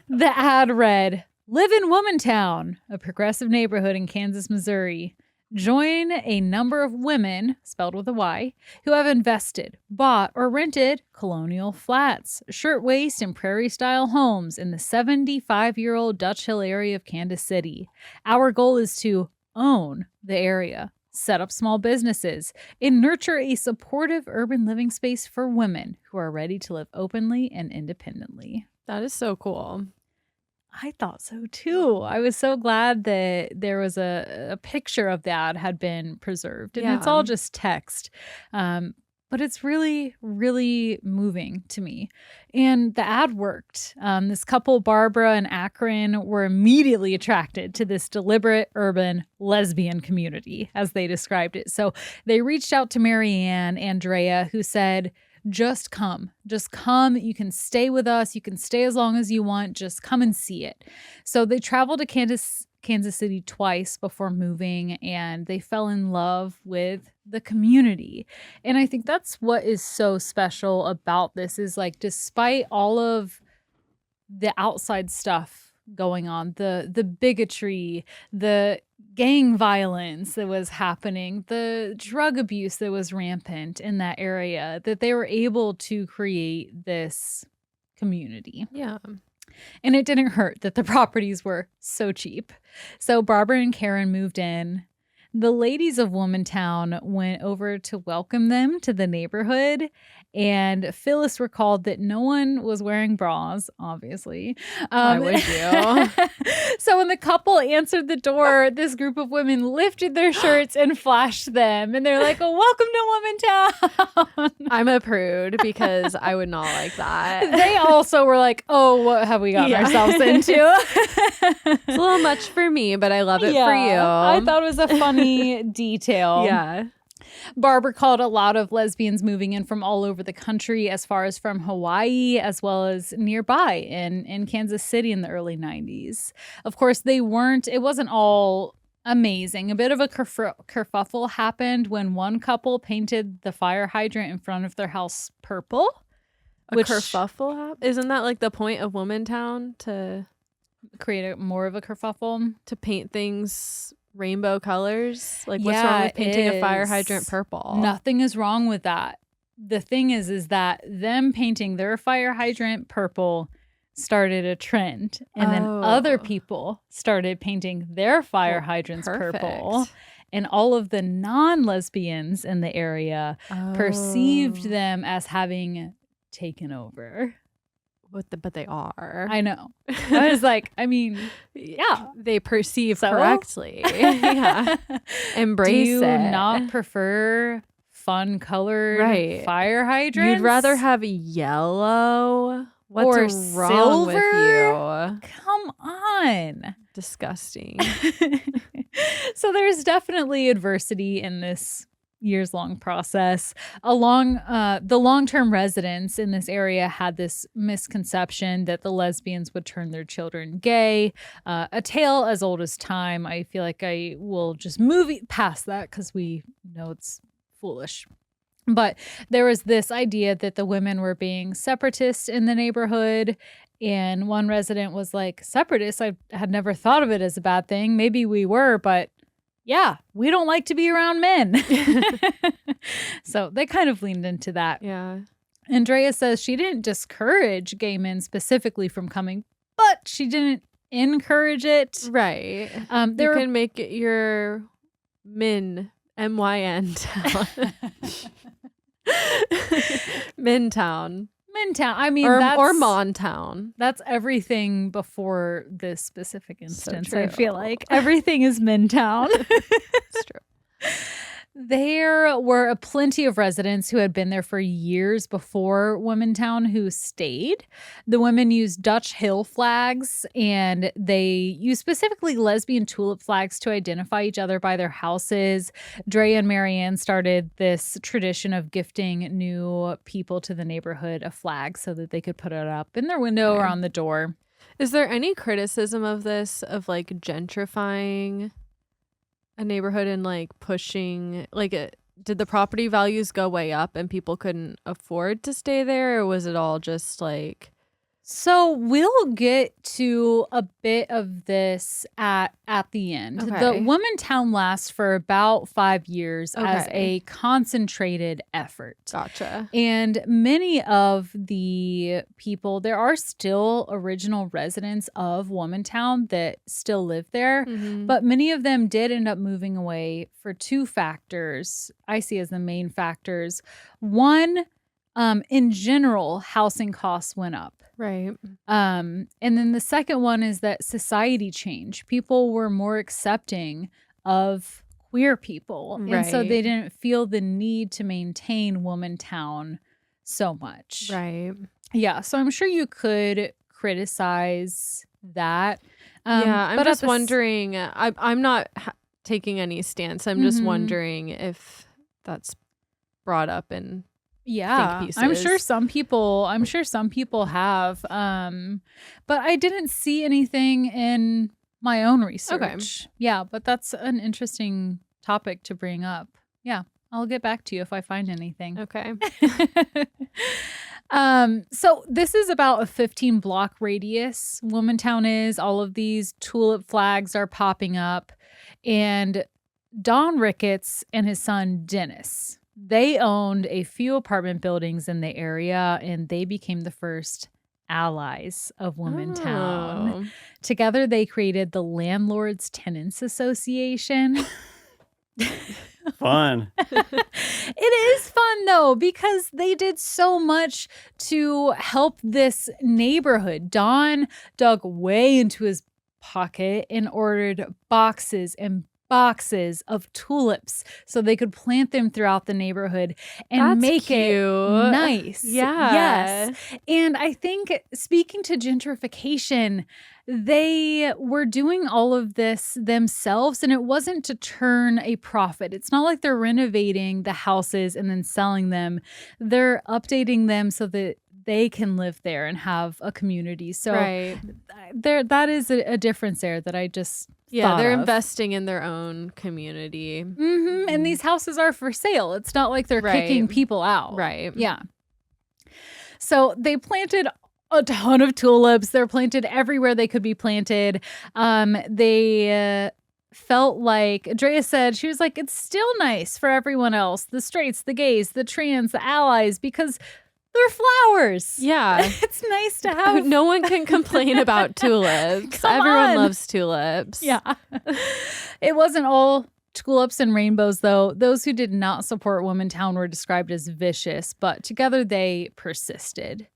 The ad read, "Live in Womontown, a progressive neighborhood in Kansas, Missouri. Join a number of women, spelled with a Y, who have invested, bought, or rented colonial flats, shirtwaist, and prairie-style homes in the 75-year-old Dutch Hill area of Kansas City. Our goal is to own the area, set up small businesses, and nurture a supportive urban living space for women who are ready to live openly and independently." That is so cool. I thought so too. I was so glad that there was a picture of that had been preserved, and it's Yeah. all just text. But it's really, really moving to me. And the ad worked. This couple, Barbara and Akron, were immediately attracted to this deliberate urban lesbian community, as they described it. So they reached out to Marianne and Drea, who said, just come. Just come. You can stay with us. You can stay as long as you want. Just come and see it. So they traveled to Kansas Kansas City twice before moving, and they fell in love with the community. And I think that's what is so special about this is like, despite all of the outside stuff going on, the bigotry, the gang violence that was happening, the drug abuse that was rampant in that area, that they were able to create this community. Yeah. And it didn't hurt that the properties were so cheap. So Barbara and Karen moved in. The ladies of Womontown went over to welcome them to the neighborhood, and Phyllis recalled that no one was wearing bras, obviously. Why would you? So when the couple answered the door, this group of women lifted their shirts and flashed them, and they're like, oh, welcome to Womontown. I'm a prude because I would not like that. They also were like, oh, what have we gotten ourselves into? It's a little much for me, but I love it for you. I thought it was a funny detail. Yeah. Barbara called a lot of lesbians moving in from all over the country, as far as from Hawaii, as well as nearby in Kansas City in the early 90s. Of course, it wasn't all amazing. A bit of a kerfuffle happened when one couple painted the fire hydrant in front of their house purple. A kerfuffle? Isn't that like the point of Womontown, to create more of a kerfuffle? To paint things rainbow colors? Like, what's wrong with painting a fire hydrant purple? Nothing is wrong with that. The thing is that them painting their fire hydrant purple started a trend, and then other people started painting their fire hydrants purple, and all of the non-lesbians in the area perceived them as having taken over. But they are. I know. I was like, I mean, yeah. They perceive correctly. Yeah. Embrace it. Do you not prefer fun colored fire hydrants? You'd rather have yellow? What's wrong with you? Come on. Disgusting. So there's definitely adversity in this years-long process. The long-term residents in this area had this misconception that the lesbians would turn their children gay. A tale as old as time. I feel like I will just move past that because we know it's foolish. But there was this idea that the women were being separatists in the neighborhood. And one resident was like, separatists? I had never thought of it as a bad thing. Maybe we were, but yeah, we don't like to be around men. So they kind of leaned into that. Yeah. Andrea says she didn't discourage gay men specifically from coming, but she didn't encourage it. Right. You can make it your MYN town. Mintown. I mean, or Montown. That's everything before this specific instance. So I feel like everything is Mintown. It's true. There were plenty of residents who had been there for years before Womontown who stayed. The women used Dutch Hill flags, and they used specifically lesbian tulip flags to identify each other by their houses. Drea and Marianne started this tradition of gifting new people to the neighborhood a flag so that they could put it up in their window or on the door. Is there any criticism of this, of like gentrifying a neighborhood and like pushing, like, did the property values go way up and people couldn't afford to stay there, or was it all just like? So we'll get to a bit of this at the end. Okay. The Womontown lasts for about 5 years as a concentrated effort. Gotcha. And many of the people, there are still original residents of Womontown that still live there, but many of them did end up moving away for two factors I see as the main factors. One, in general, housing costs went up. Right. And then the second one is that society changed. People were more accepting of queer people. Right. And so they didn't feel the need to maintain Womontown so much. Right. Yeah. So I'm sure you could criticize that. Yeah. I'm just wondering, I'm not taking any stance. I'm just wondering if that's brought up in think pieces. I'm sure some people have, but I didn't see anything in my own research. Yeah, but that's an interesting topic to bring up. Yeah, I'll get back to you if I find anything. Okay. So this is about a 15-block radius. Womontown is. All of these tulip flags are popping up. And Don Ricketts and his son Dennis, they owned a few apartment buildings in the area, and they became the first allies of Womontown. Oh. Together, they created the Landlords Tenants Association. Fun. It is fun, though, because they did so much to help this neighborhood. Don dug way into his pocket and ordered boxes and boxes of tulips so they could plant them throughout the neighborhood and That's make it cute. nice. Yeah. Yes. And I think, speaking to gentrification, they were doing all of this themselves, and it wasn't to turn a profit. It's not like they're renovating the houses and then selling them. They're updating them so that they can live there and have a community. So Right. that is a difference there that I just Yeah, thought they're of. investing in their own community. And these houses are for sale. It's not like they're Right. kicking people out. Right. Yeah. So they planted a ton of tulips. They're planted everywhere they could be planted. They felt like, Drea said, she was like, it's still nice for everyone else, the straights, the gays, the trans, the allies, because they're flowers. Yeah. It's nice to have. No one can complain about tulips. Come Everyone on. loves tulips. Yeah. It wasn't all tulips and rainbows, though. Those who did not support Womontown were described as vicious, but together they persisted.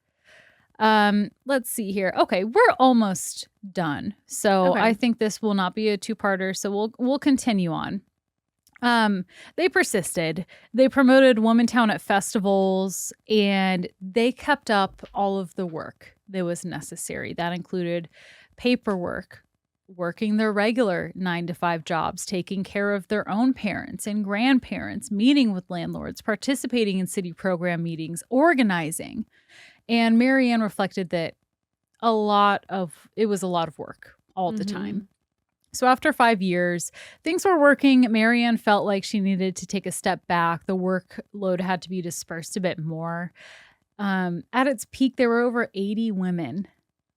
Let's see here. Okay, we're almost done. So Okay. I think this will not be a two-parter, so we'll continue on. They persisted. They promoted Womontown at festivals, and they kept up all of the work that was necessary. That included paperwork, working their regular 9-to-5 jobs, taking care of their own parents and grandparents, meeting with landlords, participating in city program meetings, organizing. And Marianne reflected that it was a lot of work all the time. So after 5 years, things were working. Marianne felt like she needed to take a step back. The workload had to be dispersed a bit more. At its peak, there were over 80 women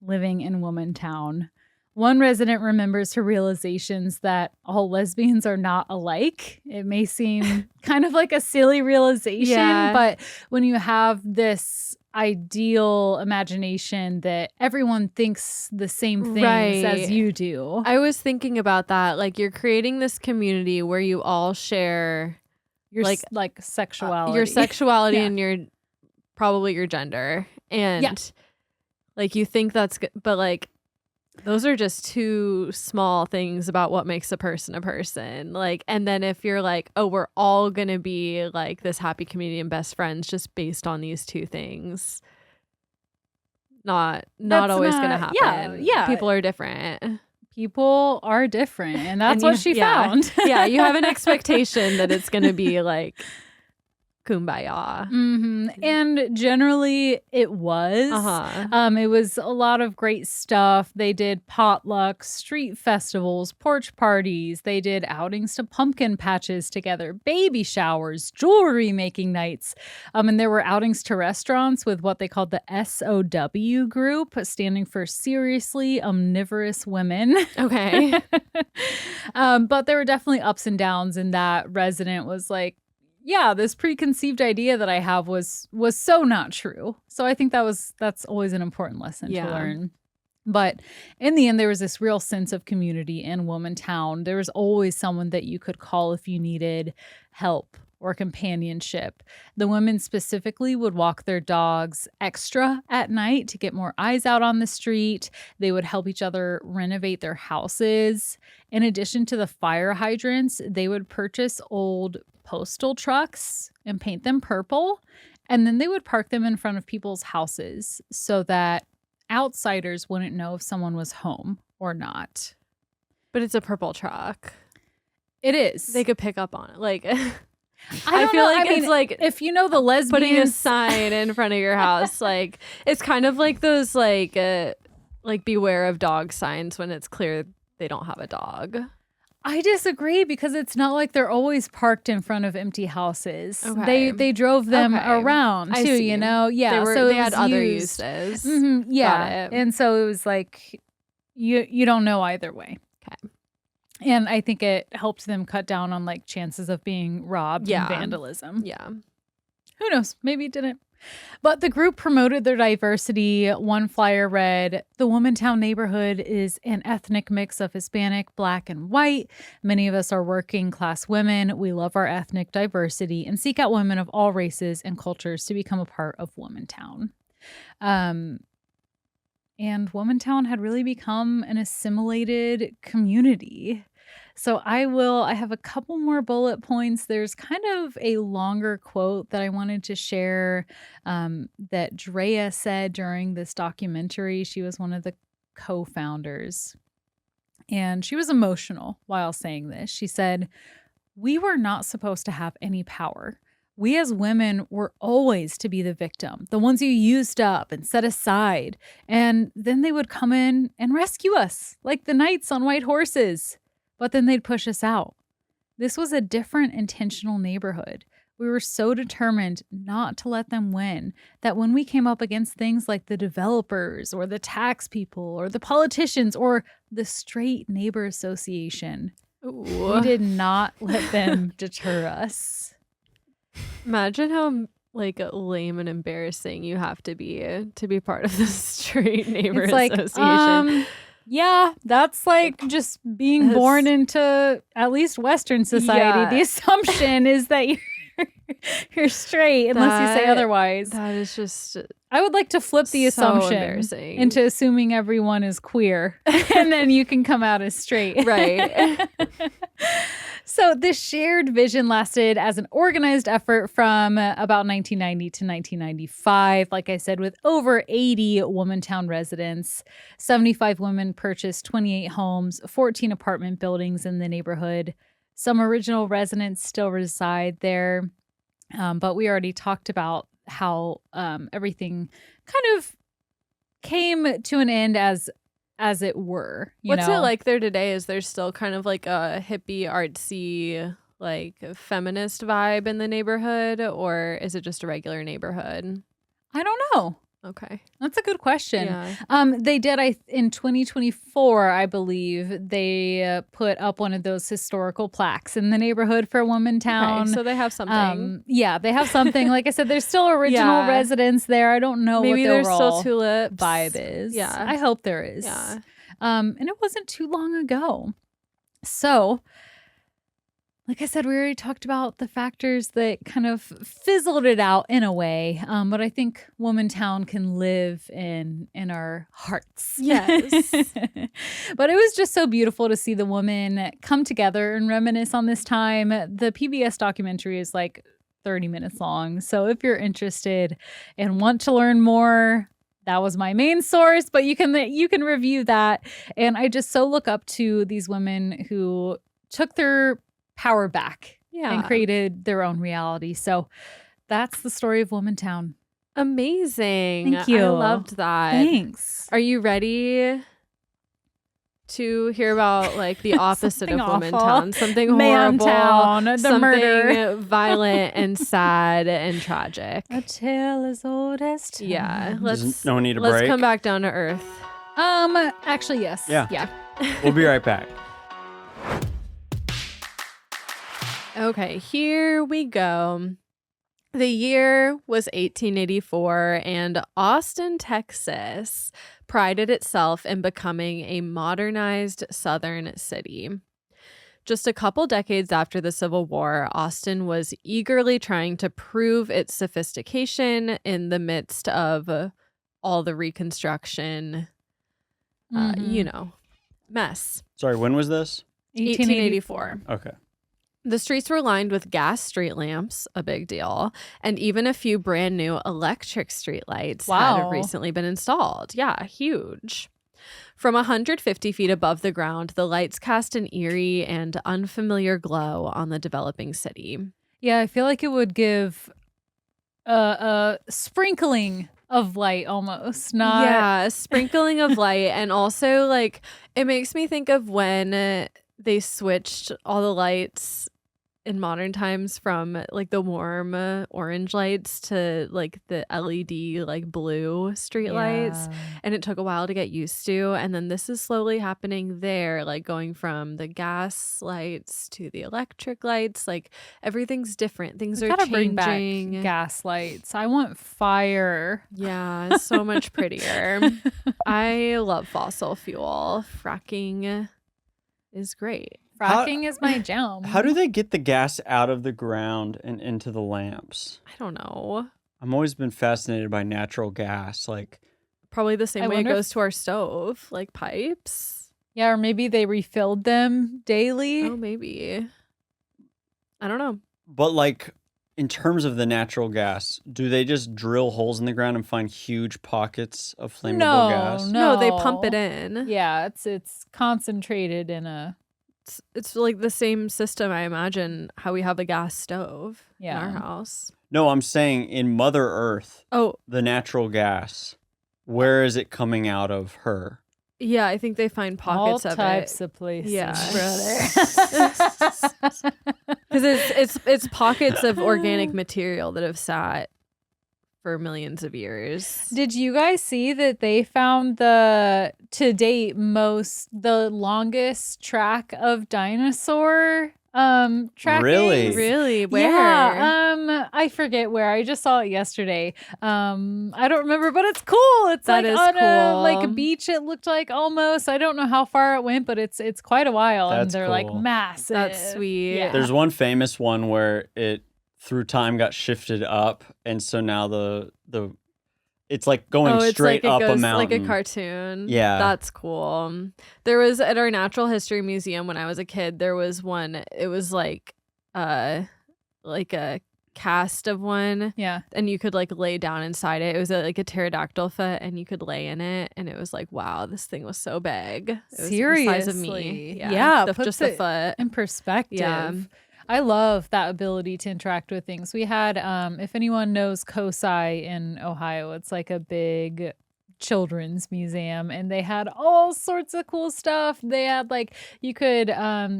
living in Womontown. One resident remembers her realizations that all lesbians are not alike. It may seem kind of like a silly realization, Yeah. but when you have this ideal imagination that everyone thinks the same things Right. as you do. I was thinking about that. Like, you're creating this community where you all share Your like, like sexuality. your sexuality Yeah. and your probably your gender. And Yeah. like, you think that's good, but like, those are just two small things about what makes a person. Like, and then if you're like, oh, we're all going to be like this happy community and best friends just based on these two things. Not That's always going to not- happen. yeah. People are different. People are different, and that's And what you- she yeah. found. Yeah, you have an expectation that it's going to be like kumbaya. And generally, it was. It was a lot of great stuff. They did potlucks, street festivals, porch parties. They did outings to pumpkin patches together, baby showers, jewelry making nights. And there were outings to restaurants with what they called the SOW group, standing for Seriously Omnivorous Women. Okay. But there were definitely ups and downs, and that resident was like, yeah, this preconceived idea that I have was so not true. So I think that's always an important lesson to learn. But in the end, there was this real sense of community in Womontown. There was always someone that you could call if you needed help or companionship. The women specifically would walk their dogs extra at night to get more eyes out on the street. They would help each other renovate their houses. In addition to the fire hydrants, they would purchase old postal trucks and paint them purple. And then they would park them in front of people's houses so that outsiders wouldn't know if someone was home or not. But it's a purple truck. It is. They could pick up on it. Like, I I feel know. like I mean, it's like if you know the lesbians, putting a sign in front of your house. Like, it's kind of like those like beware of dog signs when it's clear they don't have a dog. I disagree because it's not like they're always parked in front of empty houses. Okay. They drove them Okay. around I too, see. you know? Yeah. They it had was other used. uses. Yeah. Got it. And so it was like you don't know either way. Okay. And I think it helped them cut down on like chances of being robbed and vandalism. Yeah. Who knows? Maybe it didn't. But the group promoted their diversity. One flyer read, "The Womontown neighborhood is an ethnic mix of Hispanic, Black, and white. Many of us are working class women. We love our ethnic diversity and seek out women of all races and cultures to become a part of Womontown." And Womontown had really become an assimilated community. So I have a couple more bullet points. There's kind of a longer quote that I wanted to share that Drea said during this documentary. She was one of the co-founders. And she was emotional while saying this. She said, "We were not supposed to have any power. We as women were always to be the victim, the ones you used up and set aside. And then they would come in and rescue us, like the knights on white horses. But then they'd push us out. This was a different intentional neighborhood. We were so determined not to let them win that when we came up against things like the developers or the tax people or the politicians or the Straight Neighbor Association, we did not let them deter us." Imagine how like lame and embarrassing you have to be part of the Straight Neighbor Association. Yeah, that's like just being born into at least Western society. Yeah. The assumption is that you're straight unless you say otherwise. That is just I would like to flip the so assumption embarrassing. into assuming everyone is queer and then you can come out as straight. Right. So this shared vision lasted as an organized effort from about 1990 to 1995. Like I said, with over 80 Womontown residents, 75 women purchased 28 homes, 14 apartment buildings in the neighborhood. Some original residents still reside there. But we already talked about how everything kind of came to an end as it were. What's it like there today? Is there still kind of like a hippie, artsy, like feminist vibe in the neighborhood, or is it just a regular neighborhood? I don't know. Okay. That's a good question. Yeah. They did, in 2024, I believe, they put up one of those historical plaques in the neighborhood for Womontown. Okay, so they have something. Yeah, they have something. Like I said, there's still original residents there. I don't know Maybe what the there's overall still tulips vibe is. Yeah. I hope there is. Yeah. And it wasn't too long ago. So, like I said, we already talked about the factors that kind of fizzled it out in a way. But I think Womontown can live in our hearts. Yes. But it was just so beautiful to see the women come together and reminisce on this time. The PBS documentary is like 30 minutes long. So if you're interested and want to learn more, that was my main source, but you can review that. And I just so look up to these women who took their power back and created their own reality. So that's the story of Womontown. Amazing. Thank you. I loved that. Thanks. Are you ready to hear about like the opposite of Something Womontown? awful. Something horrible. Mantown, the something murder. violent and sad and tragic. A tale as old as time. Yeah. Does no one need a let's break? come back down to earth. Actually, yes. Yeah. We'll be right back. Okay, here we go. The year was 1884, and Austin, Texas prided itself in becoming a modernized southern city. Just a couple decades after the Civil War, Austin was eagerly trying to prove its sophistication in the midst of all the Reconstruction, mess. Sorry, when was this? 1884. Okay. The streets were lined with gas street lamps, a big deal, and even a few brand new electric street lights had recently been installed. Yeah, huge. From 150 feet above the ground, the lights cast an eerie and unfamiliar glow on the developing city. Yeah, I feel like it would give a sprinkling of light almost. Not Yeah, a sprinkling of light. And also, like, it makes me think of when they switched all the lights in modern times from like the warm orange lights to like the LED like blue street lights, and it took a while to get used to, and then this is slowly happening there, like going from the gas lights to the electric lights. Like everything's different, things We are gotta bring back changing. gas lights. I want fire. Yeah, so much prettier. I love fossil fuel. Fracking is great. Fracking is my jam. How do they get the gas out of the ground and into the lamps? I don't know. I've always been fascinated by natural gas. Like, Probably the same I way it wonder goes to our stove, like pipes. Yeah, or maybe they refilled them daily. Oh, maybe. I don't know. but like in terms of the natural gas, do they just drill holes in the ground and find huge pockets of flammable gas? No, they pump it in. Yeah, it's concentrated in a It's like the same system, I imagine, how we have a gas stove in our house. No, I'm saying in Mother Earth, Oh, the natural gas, where is it coming out of her? yeah, I think they find pockets all of types it. of places, Yeah. brother. Because it's pockets of organic material that have sat for millions of years. Did you guys see that they found the to date the longest track of dinosaur tracking? Really? Where? Yeah, I forget where. I just saw it yesterday. I don't remember, but it's cool. It's That like is on a cool. beach. It looked like almost. I don't know how far it went, but it's quite a while, and That's they're like cool. massive. That's sweet. Yeah. There's one famous one where it through time got shifted up, and so now the it's like going it's straight like up it goes a mountain. like a cartoon. Yeah. That's cool. There was at our Natural History Museum when I was a kid, there was one, it was like a cast of one. Yeah. And you could like lay down inside it. It was like a pterodactyl foot, and you could lay in it, and it was like, wow, this thing was so big. It was the size of me. Seriously. Yeah, Yeah, just puts the it foot. in perspective. Yeah. I love that ability to interact with things. We had, if anyone knows COSI in Ohio, it's like a big children's museum, and they had all sorts of cool stuff. They had like, you could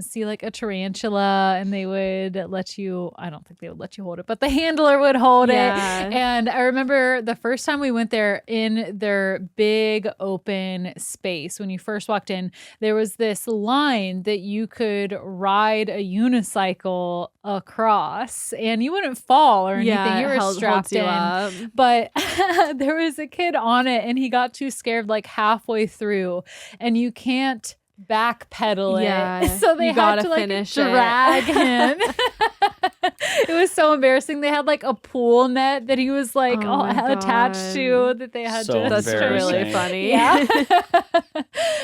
see like a tarantula, and they would let you, I don't think they would let you hold it, but the handler would hold Yeah. it. And I remember the first time we went there, in their big open space, when you first walked in, there was this line that you could ride a unicycle across, and you wouldn't fall or anything. Yeah, You it were holds strapped you in. up. But there was a kid on it, and he got too scared like halfway through, and you can't backpedal Yeah, it. So they you had gotta to like finish it. drag him. It was so embarrassing. They had like a pool net that he was like Oh all my attached to, that they had So to That's really embarrassing. funny. Yeah.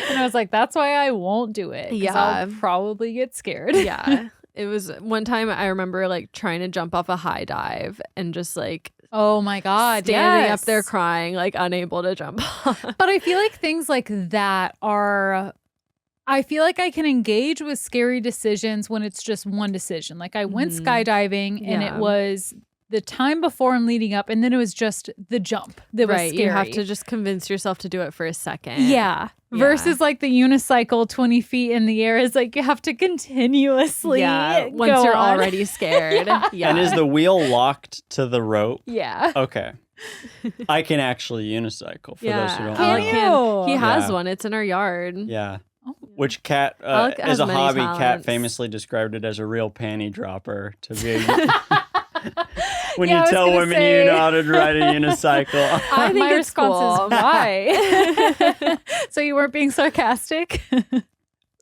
And I was like, that's why I won't do it. 'Cause Yeah. I'll probably get scared. Yeah. It was one time I remember like trying to jump off a high dive and just like Oh my God. standing up yes. there crying, like unable to jump off. But I feel like things like that are, I feel like I can engage with scary decisions when it's just one decision. Like I went skydiving, and Yeah. it was the time before and leading up, and then it was just the jump that was Right. scary. You have to just convince yourself to do it for a second. Yeah. Versus like the unicycle 20 feet in the air is like you have to continuously Yeah. go Once you're on. already scared. Yeah. And is the wheel locked to the rope? Yeah. Okay. I can actually unicycle for those who don't Alec know. Can He you? has Yeah. one. It's in our yard. Yeah. Oh. Which Cat, Alec as has a many hobby, Cat talents. famously described it as a real panty dropper. To be when Yeah, I you was tell gonna women say- you know how to ride a unicycle. I think My it's response cool. is why. So you weren't being sarcastic?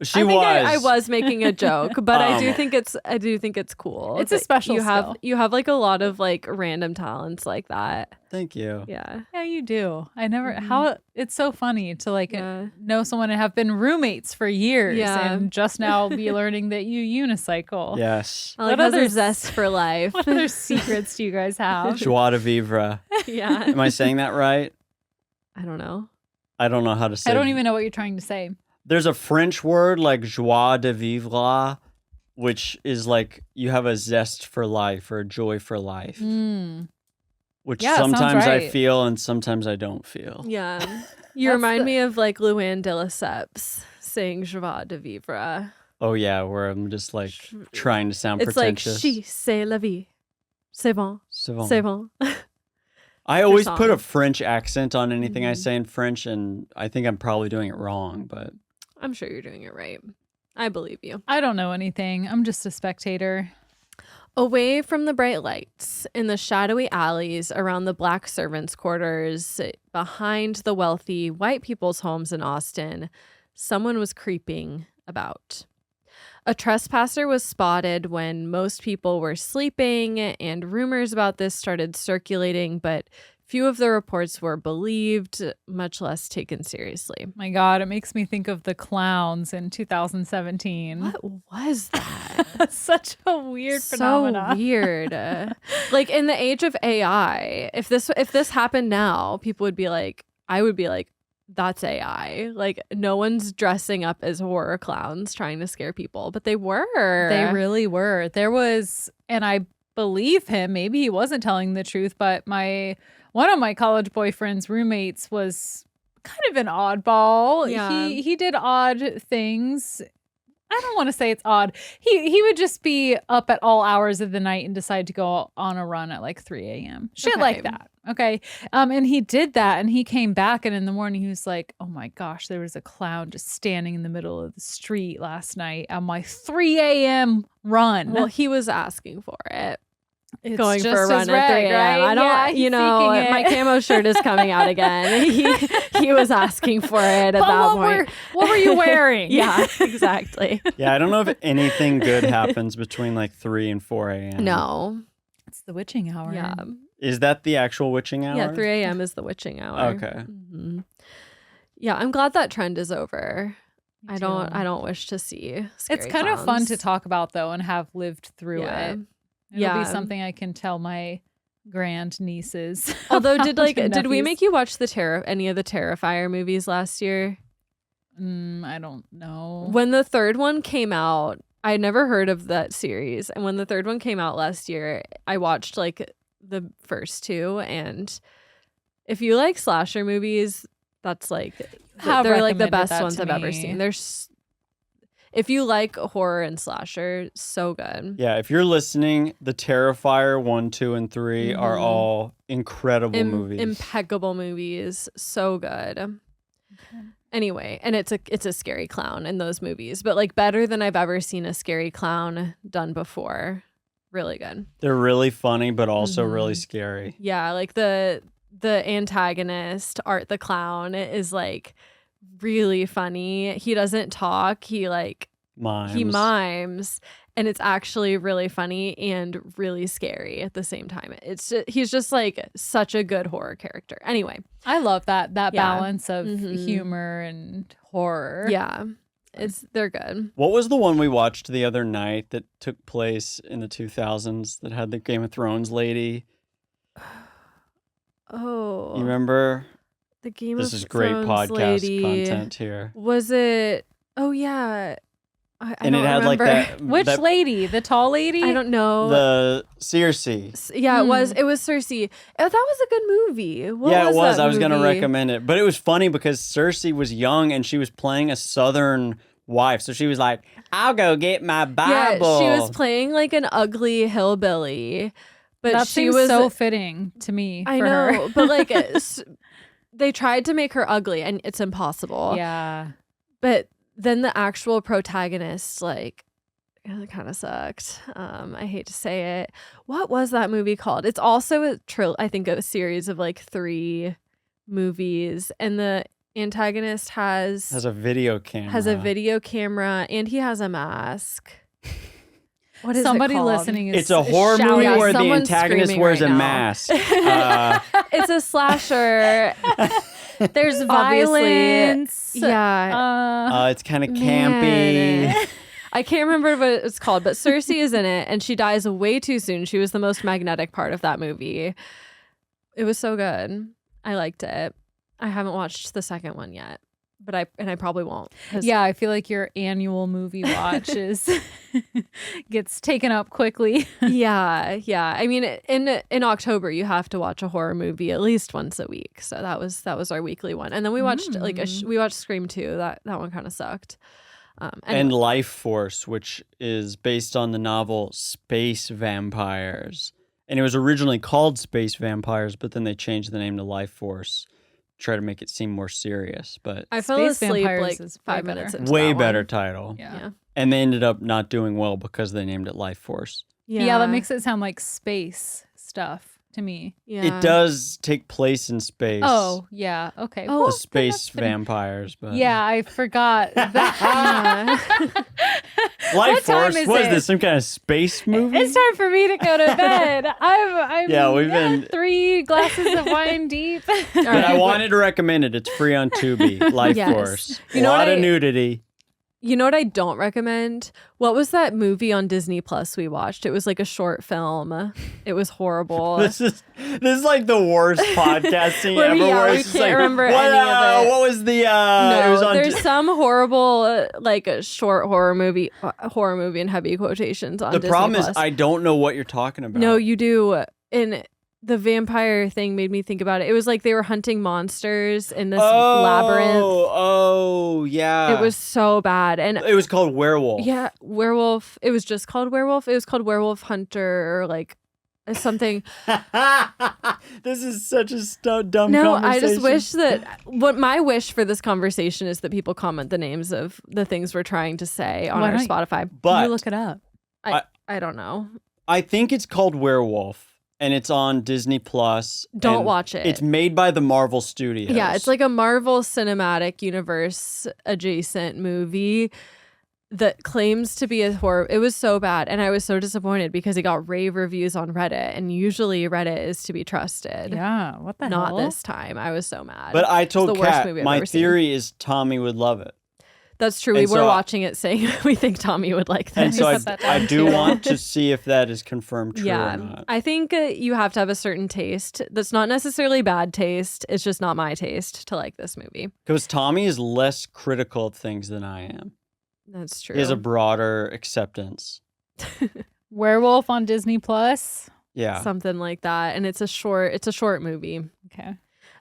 She I think was. I was making a joke, but I do Um, think it's cool. It's a that special you have skill. you have like a lot of like random talents like that. Thank you. Yeah. Yeah, you do. I never, Mhm. how, it's so funny to like Yeah. know someone and have been roommates for years, Yeah. and just now be learning that you unicycle. Yes. Alec What has a others- zest for life. What other secrets do you guys have? Joie de vivre. Yeah. Am I saying that right? I don't know. I don't know how to say I don't even know what you're trying to say. There's a French word like joie de vivre, which is like you have a zest for life or a joy for life. Mm. which Yeah, sounds sometimes I right. feel and sometimes I don't feel. Yeah. You That's remind the- me of like Luann de Lesseps saying joie de vivre. Oh yeah, where I'm just like trying to sound It's like, pretentious. she, c'est la vie. C'est bon. C'est bon. I always put a song. French accent on anything I Mhm. say in French, and I think I'm probably doing it wrong, but I'm sure you're doing it right. I believe you. I don't know anything. I'm just a spectator. Away from the bright lights, in the shadowy alleys around the black servants' quarters, behind the wealthy white people's homes in Austin, someone was creeping about. A trespasser was spotted when most people were sleeping, and rumors about this started circulating, but few of the reports were believed, much less taken seriously. My God, it makes me think of the clowns in 2017. What was that? That's such a weird phenomenon. So weird. Like in the age of AI, if this happened now, people would be like, I would be like, that's AI. Like no one's dressing up as horror clowns trying to scare people, but they were. They really were. There was, and I believe him, maybe he wasn't telling the truth, but one of my college boyfriend's roommates was kind of an oddball. Yeah. He did odd things. I don't want to say it's odd. He would just be up at all hours of the night and decide to go on a run at like 3 a.m. Shit Okay. like that. Okay. And he did that and he came back and in the morning he was like, oh my gosh, there was a clown just standing in the middle of the street last night on my 3 a.m. run. Well, he was asking for it. It's Going for a just run as at 3 right, a.m. right? I don't, Yeah, he's my seeking it. camo shirt is coming out again. He was asking for it at But that what point. what were you wearing? Yeah, exactly. yeah, I don't know if anything good happens between like 3 and 4 a.m. No. It's the witching hour. Yeah. Is that the actual witching hour? Yeah, 3 a.m. is the witching hour. Okay. Mhm. Yeah, I'm glad that trend is over. Me I too. don't wish to see scary It's kind of fun clowns. to talk about though and have lived through Yeah. it. It'll Yeah. be something I can tell my grand nieces. Although about and did we nephews. make you watch any of the Terrifier movies last year? I don't know. When the third one came out, I had never heard of that series. And when the third one came out last year, I watched like the first two. And if you like slasher movies, that's like Have they're like the recommended best that ones to I've ever me. seen. If you like horror and slasher, so good. Yeah, if you're listening, the Terrifier 1, 2, and 3 are Mhm. all incredible movies. Impeccable movies, so good. Okay. Anyway, and it's a scary clown in those movies, but like better than I've ever seen a scary clown done before. Really good. They're really funny, but also really Mhm. scary. Yeah, like the antagonist, Art the Clown, is like really funny. He doesn't talk. He mimes, and it's actually really funny and really scary at the same time. He's just like such a good horror character. Anyway, I love that Yeah. balance of Mhm. humor and horror. yeah, they're good. What was the one we watched the other night that took place in the 2000s that had the Game of Thrones lady? Oh, You remember? the Game This of is great Thrones podcast lady. content here. Was it? Oh yeah, I And it don't had like remember. that. Which that- lady? The tall lady? I don't know. The Circe. Yeah, it was. Hmm. It was Cersei. Oh, that was a good movie. What Yeah, it was. that I was going to movie? recommend it. But it was funny because Cersei was young and she was playing a Southern wife. So she was like, I'll go get my Bible. Yeah, she was playing like an ugly hillbilly, but that she seems was so fitting to me. I for know, her. but like they tried to make her ugly, and it's impossible. Yeah. But then the actual protagonist, like, it kind of sucked. I hate to say it. What was that movie called? It's also I think a series of like 3 movies, and the antagonist has a video camera. and he has a mask. What is Somebody it called? listening is It's a horror shouting. movie Yeah, where the someone's antagonist screaming wears right a now. mask. It's a slasher. There's Obviously. violence. Yeah. It's kind of Man. campy. I can't remember what it's called, but Cersei is in it, and she dies way too soon. She was the most magnetic part of that movie. It was so good. I liked it. I haven't watched the second one yet. but I probably won't. 'Cause- Yeah, I feel like your annual movie watch is gets taken up quickly. yeah. I mean, in October you have to watch a horror movie at least once a week. So that was our weekly one, and then we watched we watched Scream 2. That one kind of sucked. And Life Force, which is based on the novel Space Vampires. And it was originally called Space Vampires, but then they changed the name to Life Force, try to make it seem more serious. But I fell Space asleep Vampires like is 5 way minutes better. into way that better one. title. Yeah. And they ended up not doing well because they named it Life Force. Yeah, that makes it sound like space stuff to me. Yeah. It does take place in space. Oh, yeah. Okay. Oh, Well, The then space that's pretty- vampires. But Yeah, I forgot that. Life What time Force, is what is it? this, some kind of space movie? It's time for me to go to bed. I'm Yeah, we've been- 3 glasses of wine deep. But I wanted to recommend it. It's free on Tubi. Life Yes. Force. You know A lot what of I- nudity. You know what I don't recommend? What was that movie on Disney Plus we watched? It was like a short film. It was horrible. This is like the worst podcasting Where ever. we- yeah, where we it's just can't like, remember what, any of it. What was the? It No, was on. there's some horrible like a short horror movie in heavy quotations on The Disney problem is Plus. I don't know what you're talking about. No, you do. And the vampire thing made me think about it. It was like they were hunting monsters in this labyrinth. Oh, yeah. It was so bad. And It was called Werewolf. yeah, werewolf. It was just called werewolf. It was called Werewolf Hunter or like something. This is such a dumb No, conversation. I just wish that what my wish for this conversation is that people comment the names of the things we're trying to say on Why our don't Spotify. But you look it up. I don't know. I think it's called Werewolf, and it's on Disney Plus. Don't and watch it. It's made by the Marvel Studios. Yeah, it's like a Marvel Cinematic Universe adjacent movie that claims to be a horror. It was so bad, and I was so disappointed because it got rave reviews on Reddit, and usually Reddit is to be trusted. Yeah, what the Not hell? this time. I was so mad. But I told the worst Kat, movie I've my ever seen. theory is Tommy would love it. That's true. We And were so- watching it saying we think Tommy would like And this. so put that I down do too. want to see if that is confirmed true or Yeah, not. I think you have to have a certain taste. That's not necessarily bad taste. It's just not my taste to like this movie. Because Tommy is less critical of things than I am. That's true. He has a broader acceptance. Werewolf on Disney Plus. Yeah. Something like that, and it's a short movie. Okay.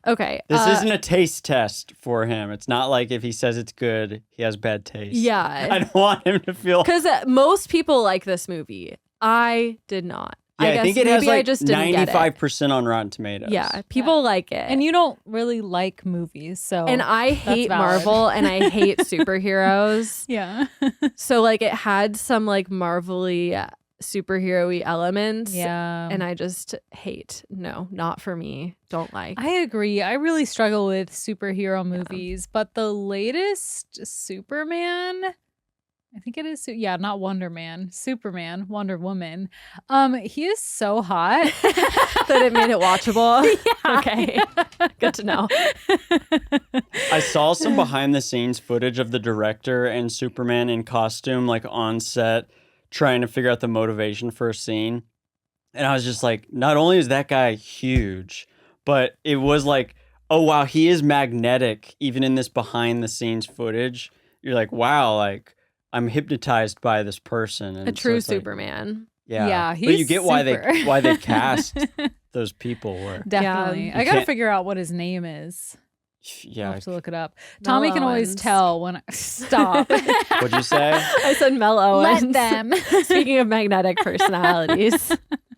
Okay, This isn't a taste test for him. It's not like if he says it's good, he has bad taste. I yeah, don't want him to feel. because most people like this movie. I did not. Yeah, I guess think it maybe has I like just didn't get it. 95% on Rotten Tomatoes. Yeah, people like it, And you don't really like movies, so and I hate valid. Marvel and I hate superheroes. yeah. So like it had some like Marvel-y superhero-y elements. Yeah. And I just hate. No, not for me. Don't like. I agree. I really struggle with superhero movies, but the latest Superman, I think it is. Not Wonder Man, Superman, Wonder Woman. He is so hot that it made it watchable. Yeah. Okay. Good to know. I saw some behind the scenes footage of the director and Superman in costume, like on set, trying to figure out the motivation for a scene. And I was just like, not only is that guy huge, but it was like, oh, wow, he is magnetic, even in this behind the scenes footage. You're like, wow, like I'm hypnotized by this person. And A true it's like, Superman. yeah. Yeah, But you he's get why super. they cast those people were. Definitely. Yeah. I got to can't- figure out what his name is. I'll Yeah. have to look it up. Mel Tommy can always Owens. tell when I stop. What'd you say? I said Mel Owens. Let them. Speaking of magnetic personalities.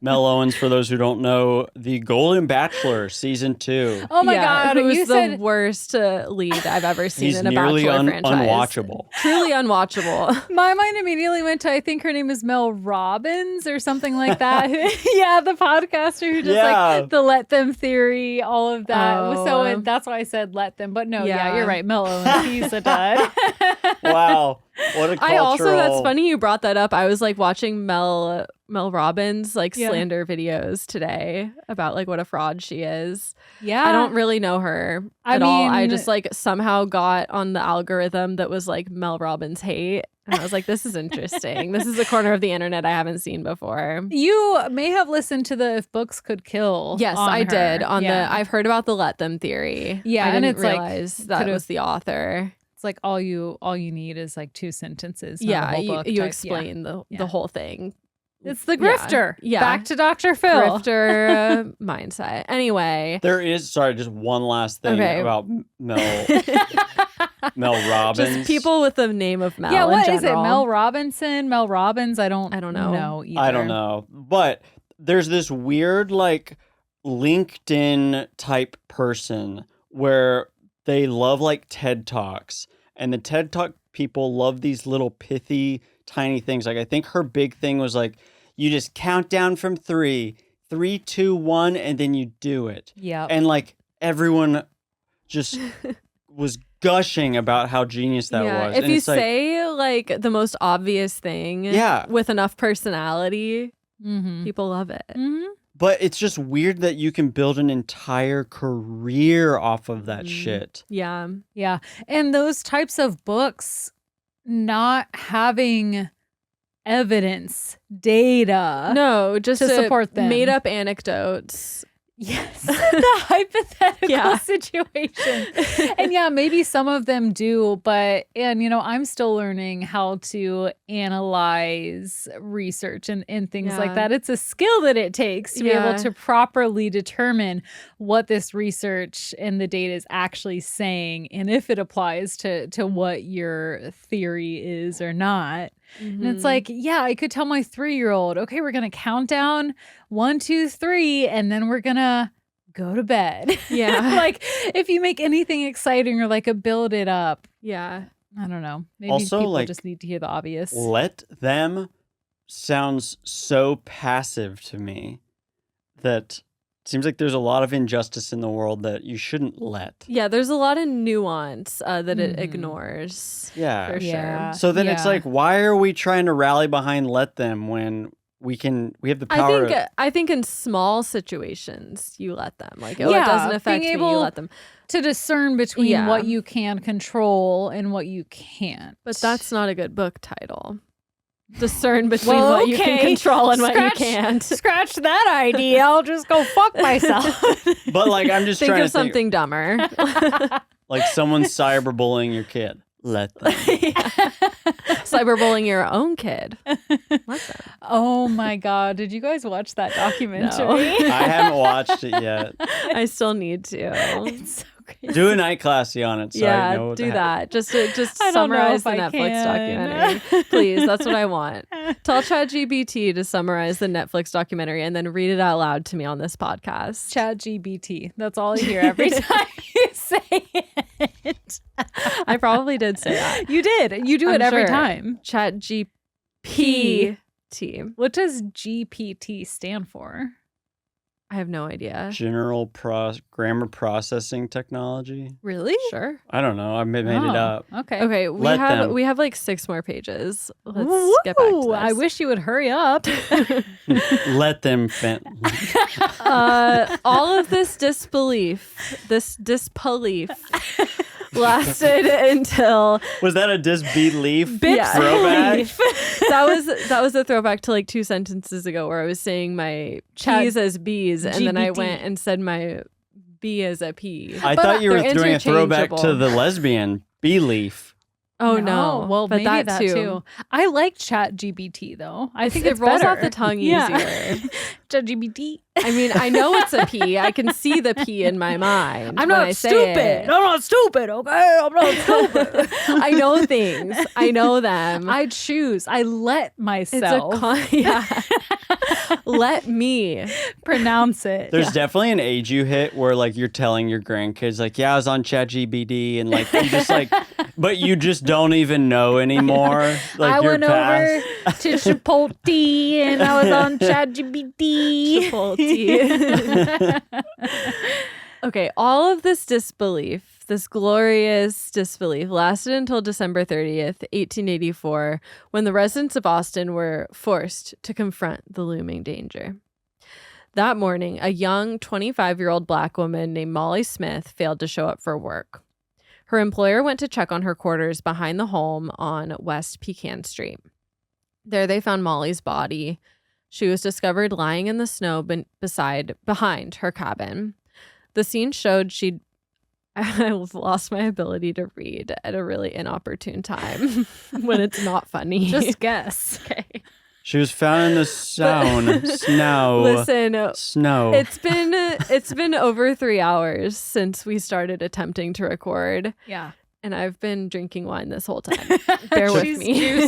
Mel Owens, for those who don't know, The Golden Bachelor, season 2. Oh my Yeah, God. who's You the said worst lead I've ever seen He's in a nearly Bachelor franchise. unwatchable. Truly unwatchable. my mind immediately went to, I think her name is Mel Robbins or something like that. Yeah, the podcaster who just Yeah. like the let them theory, all of that. Oh. So that's why I said let them. But no, yeah, Yeah. you're right. Mel Owens, he's a dud. Wow. What a cultural... I also, that's funny you brought that up. I was like watching Mel Robbins like slander videos today about like what a fraud she is. Yeah. I don't really know her at all. I just like somehow got on the algorithm that was like Mel Robbins hate. And I was like, this is interesting. This is a corner of the internet I haven't seen before. You may have listened to the If Books Could Kill. Yes, on I her. did. I've heard about the Let Them theory. Yeah, I and didn't it's like, realize that was the author. It's like all you need is like 2 sentences. Yeah, not a whole book you type. explain the whole thing. It's the grifter. Yeah. Back to Dr. Phil. Grifter mindset. Anyway. There is, sorry, just one last thing about Mel Robbins. Just people with the name of Mel. Yeah, what in is it? general. Mel Robinson? Mel Robbins? I don't know. either. I don't know. But there's this weird like LinkedIn type person where they love like TED Talks, and the TED Talk people love these little pithy tiny things. Like I think her big thing was like, you just count down from 3, 3, 2, 1, and then you do it. Yeah. And like everyone just was gushing about how genius that was. If and you it's like, say like the most obvious thing with enough personality, people love it. Mm-hmm. but it's just weird that you can build an entire career off of that shit. Yeah. Yeah. And those types of books not having evidence, data. No, just to support them. Made up anecdotes. Yes. The hypothetical situation. And yeah, maybe some of them do, but I'm still learning how to analyze research and things like that. It's a skill that it takes to be able to properly determine what this research and the data is actually saying and if it applies to what your theory is or not. And it's like, yeah, I could tell my 3-year-old, okay, we're going to count down 1, 2, 3, and then we're going to go to bed. Yeah. Like if you make anything exciting or like a build it up. Yeah. I don't know. Maybe also, people like, just need to hear the obvious. Let them sounds so passive to me that it seems like there's a lot of injustice in the world that you shouldn't let. Yeah, there's a lot of nuance that it ignores. Yeah. For sure. So then it's like, why are we trying to rally behind let them when we have the power? I think in small situations you let them. Like, it doesn't affect me, you let them. To discern between what you can control and what you can't. But that's not a good book title. Discern between what you can control and what you can't. Scratch that idea. I'll just go fuck myself. But like, I'm just think trying of to something dumber. Like someone's cyberbullying your kid. Let them. Cyberbullying your own kid. Let them. Oh my God. Did you guys watch that documentary? No. I haven't watched it yet. I still need to. It's so crazy. Do a night classy on it. So I know what do to that. Just I don't know summarize if the I Netflix can. documentary. Please, that's what I want. Tell ChatGPT to summarize the Netflix documentary and then read it out loud to me on this podcast. ChatGPT. That's all I hear every time you say it. I probably did say that. You did. You do it every time. ChatGPT. What does GPT stand for? I have no idea. General grammar processing technology. Really? Sure. I don't know. I made it up. Okay. Okay, Let them. we have like 6 more pages. Let's get back to this. I wish you would hurry up. Let them. All of this disbelief lasted until Was that a disbelief Yeah. throwback? that was a throwback to like 2 sentences ago where I was saying my P's as B's and then I GPT. went and said my B as a P. I thought you were they're doing a throwback to interchangeable. the lesbian beleaf. Oh no. Well, but maybe that too. I like ChatGPT though. I think it it's rolls better. off the tongue easier. ChatGPT. I mean, I know it's a P. I can see the P in my mind. I'm when not I say stupid. it. I'm not stupid. Okay, I'm not stupid. I know things. I know them. I choose. I let myself Let me pronounce it. There's definitely an age you hit where like you're telling your grandkids like, yeah, I was on ChatGPT and like you just like, but you just don't even know anymore. Like I you're went past. over to Chipotle and I was on ChatGPT. Okay, all of this disbelief This glorious disbelief lasted until December 30th, 1884, when the residents of Austin were forced to confront the looming danger. That morning, a young 25-year-old Black woman named Molly Smith failed to show up for work. Her employer went to check on her quarters behind the home on West Pecan Street. There they found Molly's body. She was discovered lying in the snow behind her cabin. The scene showed I've lost my ability to read at a really inopportune time when it's not funny. Just guess. Okay. She was found in the snow. Listen, snow. It's been over 3 hours since we started attempting to record. Yeah. And I've been drinking wine this whole time. Bear with me.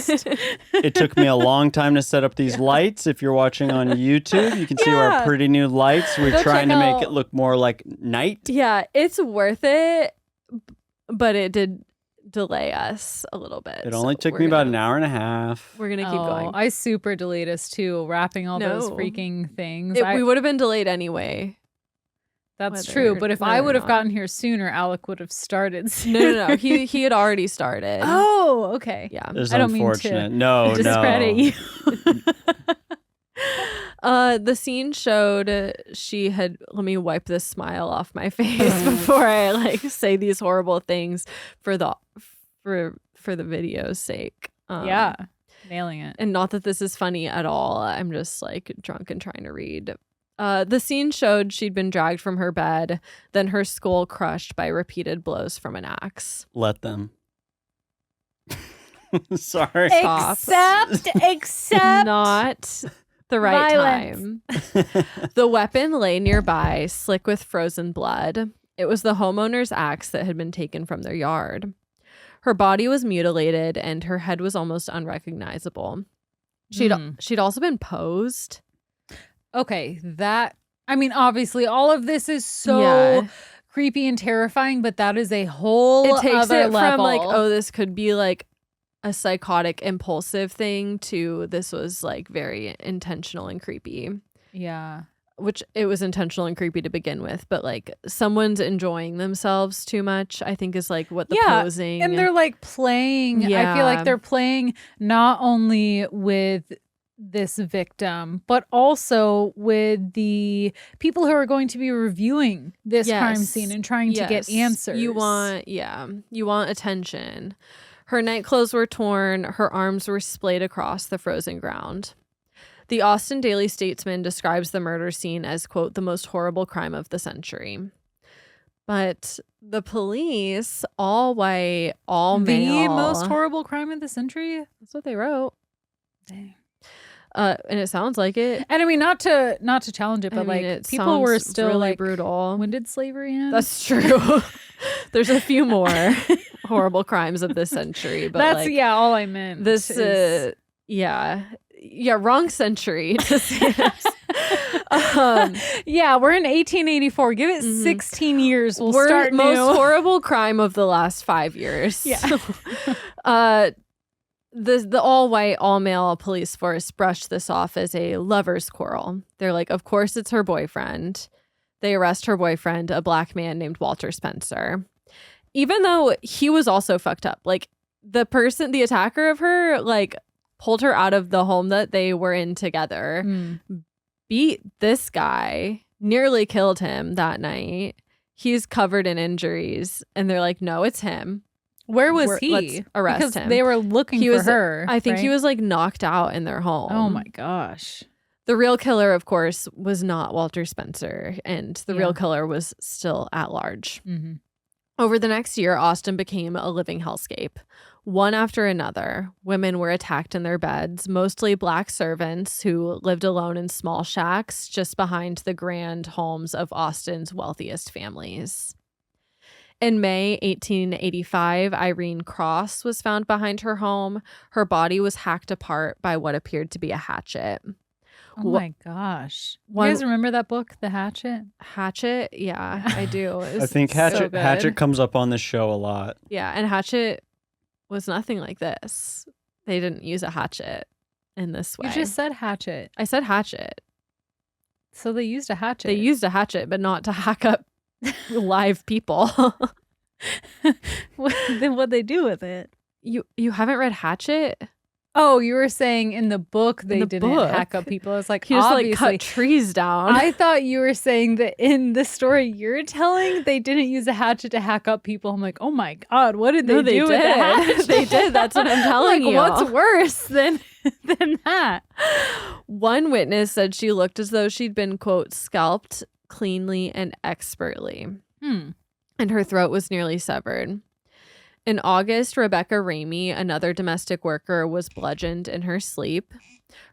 It took me a long time to set up these lights. If you're watching on YouTube, you can see our pretty new lights. We're trying to make it look more like night. Yeah, it's worth it, but it did delay us a little bit. It only took me about an hour and a half. We're going to keep going. I super delayed us too, wrapping all those freaking things. We would have been delayed anyway. That's true, but if I would have gotten here sooner, Alec would have started sooner. No. He had already started. Oh, okay. Yeah. It's I don't unfortunate. mean to discredit you. The scene showed she had. Let me wipe this smile off my face before I say these horrible things for the video's sake. Yeah, nailing it. And not that this is funny at all. I'm just drunk and trying to read. The scene showed she'd been dragged from her bed, then her skull crushed by repeated blows from an axe. Let them. Sorry. Except not the right violence. time. The weapon lay nearby, slick with frozen blood. It was the homeowner's axe that had been taken from their yard. Her body was mutilated and her head was almost unrecognizable. She'd also been posed. Okay, obviously all of this is so creepy and terrifying, but that is a whole it takes other it level. From this could be a psychotic impulsive thing to this was very intentional and creepy. Yeah. Which it was intentional and creepy to begin with, but someone's enjoying themselves too much, I think is what the posing. And they're playing. I feel like they're playing not only with this victim, but also with the people who are going to be reviewing this crime scene and trying to get answers. You want attention. Her nightclothes were torn. Her arms were splayed across the frozen ground. The Austin Daily Statesman describes the murder scene as, quote, the most horrible crime of the century. But the police, all white, all male. The most horrible crime of the century? That's what they wrote. Dang. And it sounds like it. And not to challenge it, but people were still really brutal. When did slavery end? That's true. There's a few more horrible crimes of this century, but that's all I meant. This is... wrong century to say this. We're in 1884. Give it 16 years. We're start new. Most horrible crime of the last 5 years. Yeah. The all-white, all-male police force brushed this off as a lover's quarrel. They're of course it's her boyfriend. They arrest her boyfriend, a Black man named Walter Spencer. Even though he was also fucked up. The attacker of her, pulled her out of the home that they were in together, beat this guy, nearly killed him that night. He's covered in injuries. And they're no, it's him. Where was he? Let's arrest because him. They were looking for her. I think he was knocked out in their home. Oh my gosh. The real killer, of course, was not Walter Spencer, and the real killer was still at large. Mm-hmm. Over the next year, Austin became a living hellscape. One after another, women were attacked in their beds, mostly Black servants who lived alone in small shacks just behind the grand homes of Austin's wealthiest families. In May 1885, Irene Cross was found behind her home. Her body was hacked apart by what appeared to be a hatchet. Oh my gosh. You guys remember that book, The Hatchet? Hatchet? Yeah, I do. I think Hatchet comes up on this show a lot. Yeah, and Hatchet was nothing like this. They didn't use a hatchet in this way. You just said hatchet. I said hatchet. So they used a hatchet. They used a hatchet, but not to hack up live people. Then what'd they do with it? You haven't read Hatchet? Oh, you were saying in the book they the didn't book? hack up people. It's like, He just obviously. like cut trees down. I thought you were saying that in the story you're telling, they didn't use a hatchet to hack up people. I'm like, oh my God, what did they do with the hatchet? They did. That's what I'm telling you. What's worse than that? One witness said she looked as though she'd been, quote, scalped cleanly and expertly. And her throat was nearly severed. In August, Rebecca Ramey, another domestic worker, was bludgeoned in her sleep.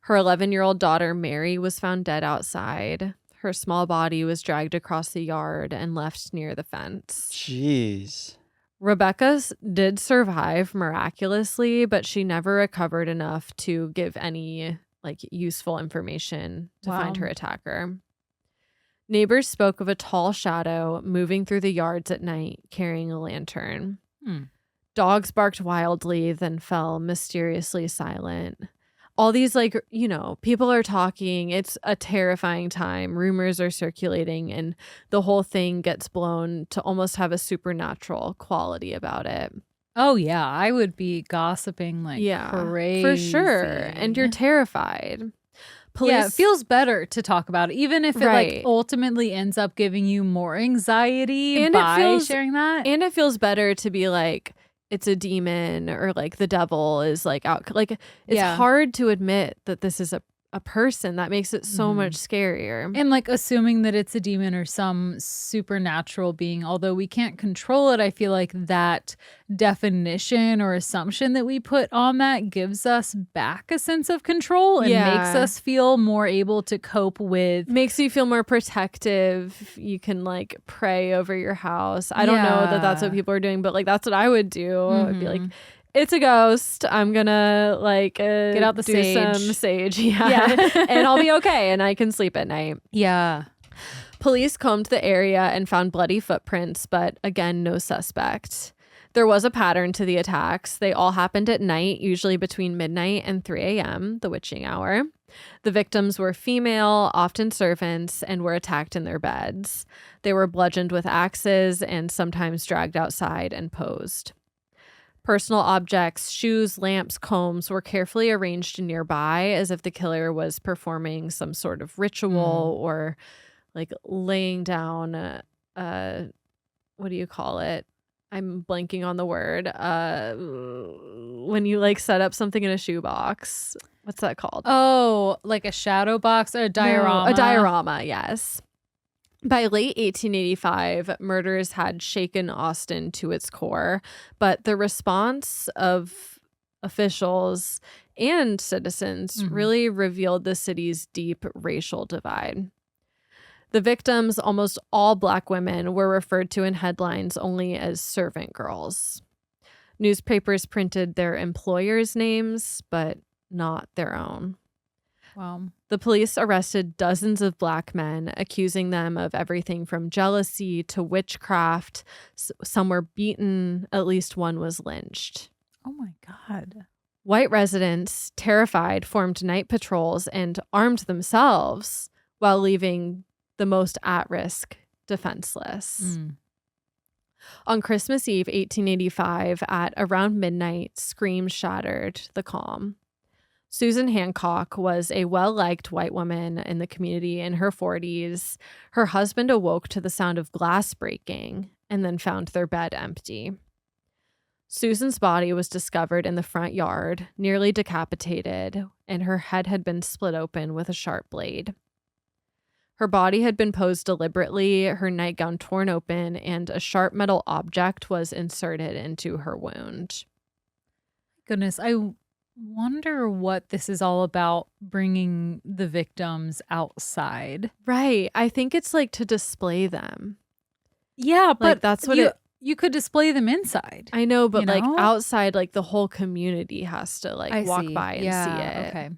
Her 11-year-old daughter, Mary, was found dead outside. Her small body was dragged across the yard and left near the fence. Jeez. Rebecca did survive miraculously, but she never recovered enough to give any like useful information to find her attacker. Neighbors spoke of a tall shadow moving through the yards at night, carrying a lantern. Dogs barked wildly, then fell mysteriously silent. All these, like, you know, people are talking. It's a terrifying time. Rumors are circulating, and the whole thing gets blown to almost have a supernatural quality about it. Oh, yeah. I would be gossiping like crazy. For sure. And you're terrified. Police, yeah, it feels better to talk about it, even if it like ultimately ends up giving you more anxiety by sharing that. And it feels better to be like, it's a demon or like the devil is like out. Like it's hard to admit that this is a person. That makes it so much scarier. And like assuming that it's a demon or some supernatural being, although we can't control it, I feel like that definition or assumption that we put on that gives us back a sense of control and makes us feel more able to cope with. Makes you feel more protective. You can like pray over your house. I don't know that that's what people are doing, but like that's what I would do. I'd be like, it's a ghost. I'm gonna like get out the do sage. some sage, and I'll be okay, and I can sleep at night. Yeah. Police combed the area and found bloody footprints, but again, no suspect. There was a pattern to the attacks. They all happened at night, usually between midnight and 3 a.m., the witching hour. The victims were female, often servants, and were attacked in their beds. They were bludgeoned with axes and sometimes dragged outside and posed. Personal objects, shoes, lamps, combs were carefully arranged nearby as if the killer was performing some sort of ritual or like laying down, what do you call it? I'm blanking on the word. When you like set up something in a shoebox. What's that called? Oh, like a shadow box or a diorama? No, a diorama, yes. By late 1885, murders had shaken Austin to its core, but the response of officials and citizens really revealed the city's deep racial divide. The victims, almost all Black women, were referred to in headlines only as servant girls. Newspapers printed their employers' names, but not their own. Wow. The police arrested dozens of Black men, accusing them of everything from jealousy to witchcraft. Some were beaten. At least one was lynched. Oh my God. White residents, terrified, formed night patrols and armed themselves while leaving the most at-risk defenseless. On Christmas Eve, 1885, at around midnight, screams shattered the calm. Susan Hancock was a well-liked white woman in the community in her 40s. Her husband awoke to the sound of glass breaking and then found their bed empty. Susan's body was discovered in the front yard, nearly decapitated, and her head had been split open with a sharp blade. Her body had been posed deliberately, her nightgown torn open, and a sharp metal object was inserted into her wound. Goodness, I wonder what this is all about, bringing the victims outside. Right. I think it's like to display them. Yeah, but like, that's what you could display them inside. I know, but like outside, like the whole community has to like walk by and see it. Okay.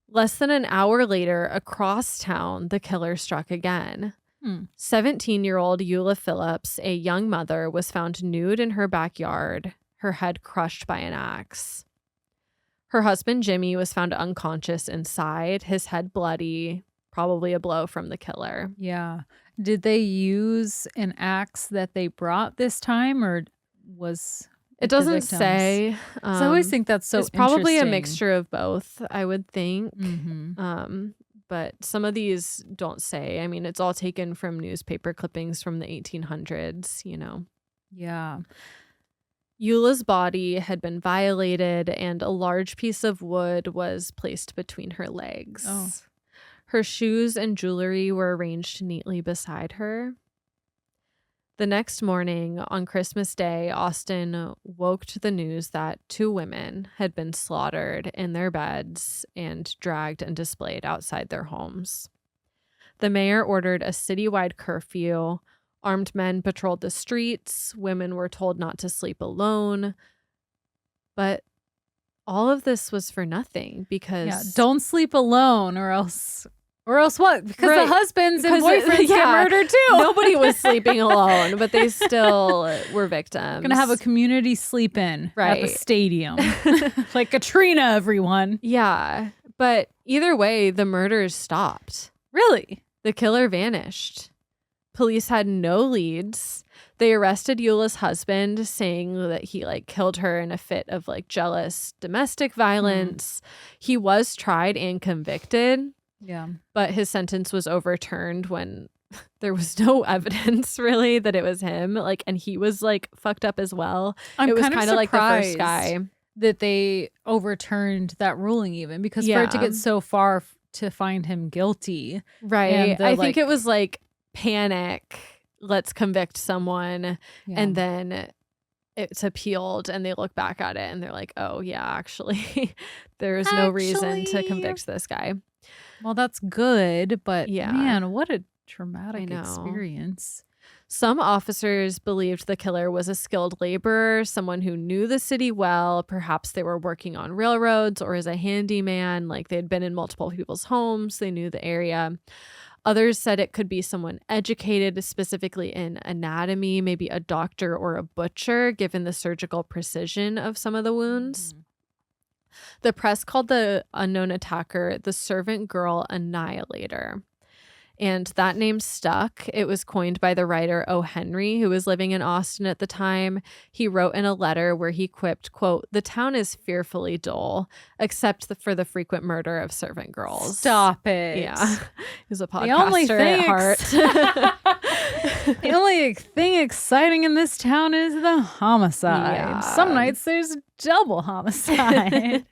Less than an hour later, across town, the killer struck again. 17-year-old Eula Phillips, a young mother, was found nude in her backyard, her head crushed by an axe. Her husband, Jimmy, was found unconscious inside, his head bloody, probably a blow from the killer. Yeah. Did they use an axe that they brought this time, or was It the doesn't victims? say. 'Cause I always think that's so it's probably a interesting. mixture of both, I would think. Mhm. But some of these don't say. I mean, it's all taken from newspaper clippings from the 1800s, you know. Yeah. Eula's body had been violated, and a large piece of wood was placed between her legs. Oh. Her shoes and jewelry were arranged neatly beside her. The next morning, on Christmas Day, Austin woke to the news that 2 women had been slaughtered in their beds and dragged and displayed outside their homes. The mayor ordered a citywide curfew. Armed men patrolled the streets. Women were told not to sleep alone. But all of this was for nothing because don't sleep alone or else what? Because Right. the husbands and Because boyfriends get murdered too. nobody was sleeping alone, but they still were victims. Gonna have a community sleep in at the Right. stadium. Like Katrina, everyone. Yeah, but either way, the murders stopped. Really? The killer vanished. Police had no leads. They arrested Eula's husband, saying that he killed her in a fit of jealous domestic violence. He was tried and convicted, Yeah. but his sentence was overturned when there was no evidence really that it was him. And he was fucked up as well. I'm it was kind of of the first guy. that they overturned that ruling, even because for it to Yeah. get so far to find him guilty. Right. And the, I think it was panic. Let's convict someone. Yeah. And then it's appealed and they look back at it and they're like, oh, yeah, actually, there's no reason to Actually. convict this guy. Well, that's good, but Yeah. man, what a traumatic know. experience. Some officers believed the killer was a skilled laborer, someone who knew the city well. Perhaps they were working on railroads or as a handyman, they'd been in multiple people's homes. They knew the area. Others said it could be someone educated specifically in anatomy, maybe a doctor or a butcher, given the surgical precision of some of the wounds. The press called the unknown attacker the servant girl Annihilator. And that name stuck. It was coined by the writer O. Henry, who was living in Austin at the time. He wrote in a letter where he quipped, quote, "The town is fearfully dull, except for the frequent murder of servant girls." Stop it. Yeah. He's a podcaster The only thing at heart. The only thing exciting in this town is the homicide. Yeah. Some nights there's double homicide.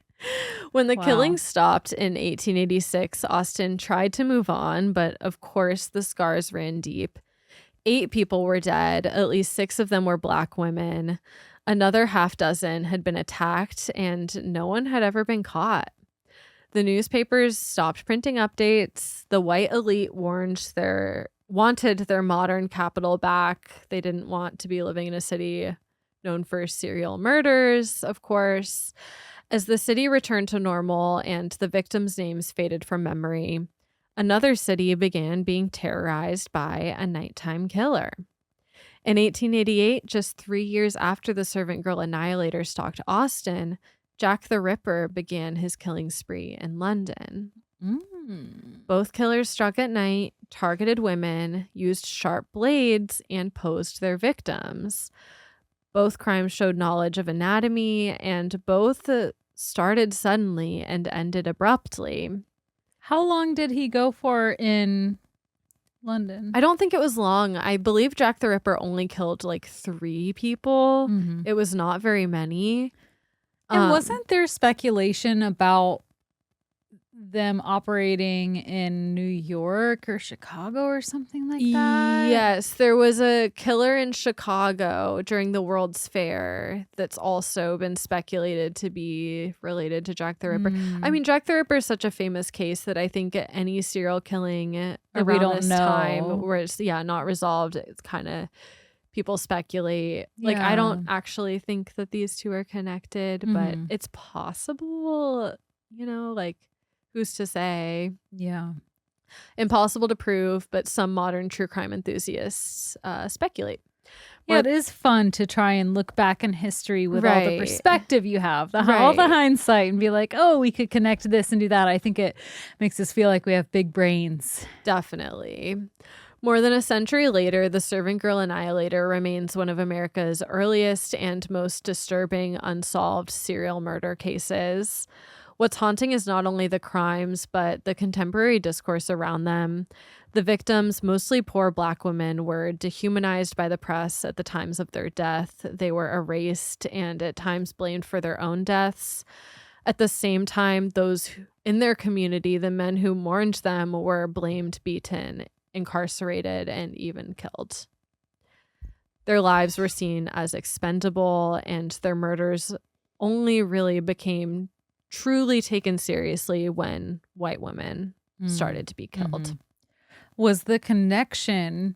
When the Wow. killing stopped in 1886, Austin tried to move on, but of course the scars ran deep. 8 people were dead. At least 6 of them were Black women. Another half dozen had been attacked, and no one had ever been caught. The newspapers stopped printing updates. The white elite wanted their modern capital back. They didn't want to be living in a city known for serial murders, of course. As the city returned to normal and the victims' names faded from memory, another city began being terrorized by a nighttime killer. In 1888, just 3 years after the servant girl Annihilator stalked Austin, Jack the Ripper began his killing spree in London. Both killers struck at night, targeted women, used sharp blades, and posed their victims. Both crimes showed knowledge of anatomy, and both started suddenly and ended abruptly. How long did he go for in London? I don't think it was long. I believe Jack the Ripper only killed 3 people. Mhm. It was not very many. And wasn't there speculation about them operating in New York or Chicago or something like that? Yes, there was a killer in Chicago during the World's Fair that's also been speculated to be related to Jack the Ripper. I mean, Jack the Ripper is such a famous case that I think any serial killing Or we around don't this know. time where it's not resolved, it's kind of people speculate. I Yeah. don't actually think that these two are connected, but Mhm. it's possible, who's to say? Yeah. Impossible to prove, but some modern true crime enthusiasts speculate. Yeah, it is fun to try and look back in history with all the Right. perspective you have, all the Right. hindsight, and be like, oh, we could connect this and do that. I think it makes us feel like we have big brains. Definitely. More than a century later, the servant girl Annihilator remains one of America's earliest and most disturbing unsolved serial murder cases. What's haunting is not only the crimes, but the contemporary discourse around them. The victims, mostly poor Black women, were dehumanized by the press at the times of their death. They were erased and at times blamed for their own deaths. At the same time, those in their community, the men who mourned them, were blamed, beaten, incarcerated, and even killed. Their lives were seen as expendable, and their murders only really became truly taken seriously when white women started to be killed. Mhm. Was the connection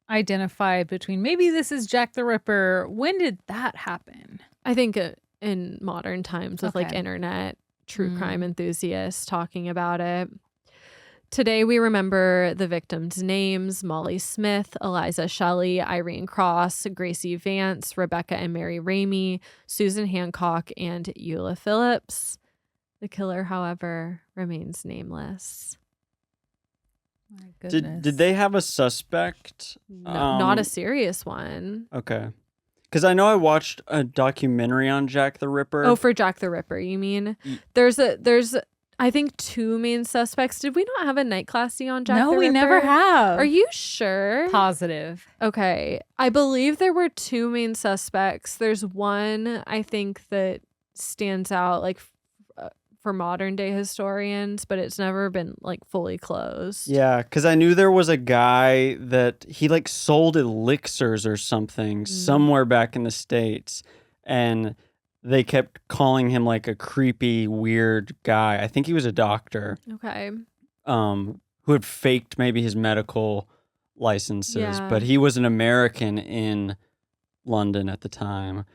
identified between maybe this is Jack the Ripper? When did that happen? I think in modern times with like Okay. internet true crime enthusiasts talking about it. Today we remember the victims' names: Molly Smith, Eliza Shelley, Irene Cross, Gracie Vance, Rebecca and Mary Ramey, Susan Hancock, and Eula Phillips. The killer, however, remains nameless. My Did goodness. they have a suspect? No, not a serious one. Okay. Because I know I watched a documentary on Jack the Ripper. Oh, for Jack the Ripper, you mean? There's I think 2 main suspects. Did we not have a night classy on Jack the Ripper? No, we never have. Are you sure? Positive? Okay. I believe there were 2 main suspects. There's one I think that stands out like for modern day historians, but it's never been like fully closed. Yeah, because I knew there was a guy that he like sold elixirs or something somewhere back in the States, and they kept calling him like a creepy, weird guy. I think he was a doctor Okay. who had faked maybe his medical licenses, Yeah. but he was an American in London at the time.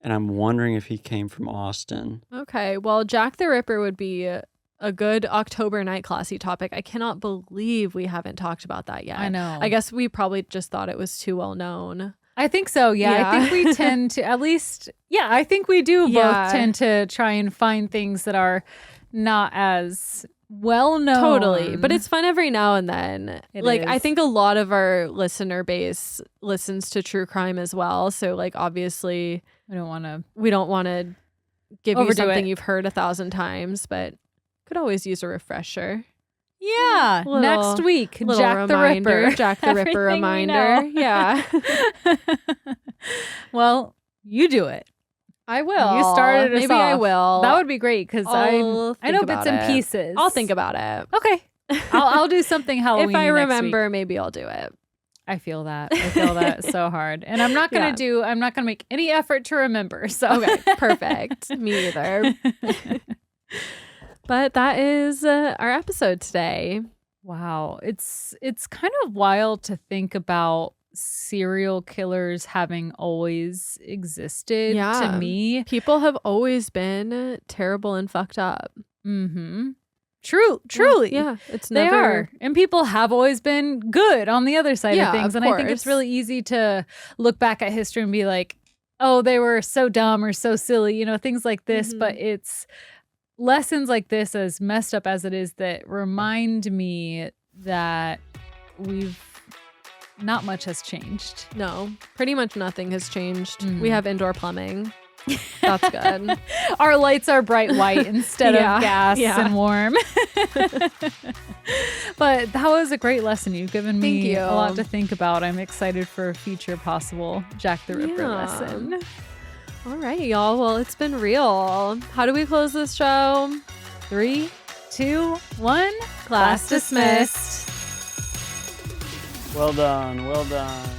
And I'm wondering if he came from Austin. Okay. Well, Jack the Ripper would be a good October night classy topic. I cannot believe we haven't talked about that yet. I know. I guess we probably just thought it was too well known. I think so. Yeah. Yeah. I think we tend to, at least, yeah, I think we do Yeah. both tend to try and find things that are not as well known. Totally. But it's fun every now and then. It like, I is. think a lot of our listener base listens to true crime as well. So, like, obviously, we don't want to. we don't want to give you Overdo something it. you've heard 1,000 times, but could always use a refresher. Yeah. Little- Next week, Little Jack the reminder, Ripper. Jack the Ripper Everything we reminder. know. Yeah. Well, you do it. I will. You started us Maybe I off. will. That would be great because I I'll know think bits about and it. pieces. I'll think about it. Okay. I'll do something Halloween. If I next remember, week. maybe I'll do it. I feel that. I feel that so hard. And I'm not going to Yeah. I'm not going to make any effort to remember. So Okay, perfect. Me either. But that is our episode today. Wow. It's kind of wild to think about serial killers having always existed Yeah. to me. People have always been terrible and fucked up. Mm-hmm. Truly. Yeah, it's They never. are. And people have always been good on the other side Yeah, of things. of And I think it's course. really easy to look back at history and be like, oh, they were so dumb or so silly, things like this. Mhm. But it's lessons like this, as messed up as it is, that remind me that not much has changed. No, pretty much nothing has changed. Mhm. We have indoor plumbing. That's good. Our lights are bright white instead Yeah, of gas yeah. and warm. But that was a great lesson. You've given Thank me you. a lot to think about. I'm excited for a future possible Jack the Ripper Yeah. lesson. All right, y'all. Well, it's been real. How do we close this show? 3, 2, 1. Class dismissed. Well done. Well done.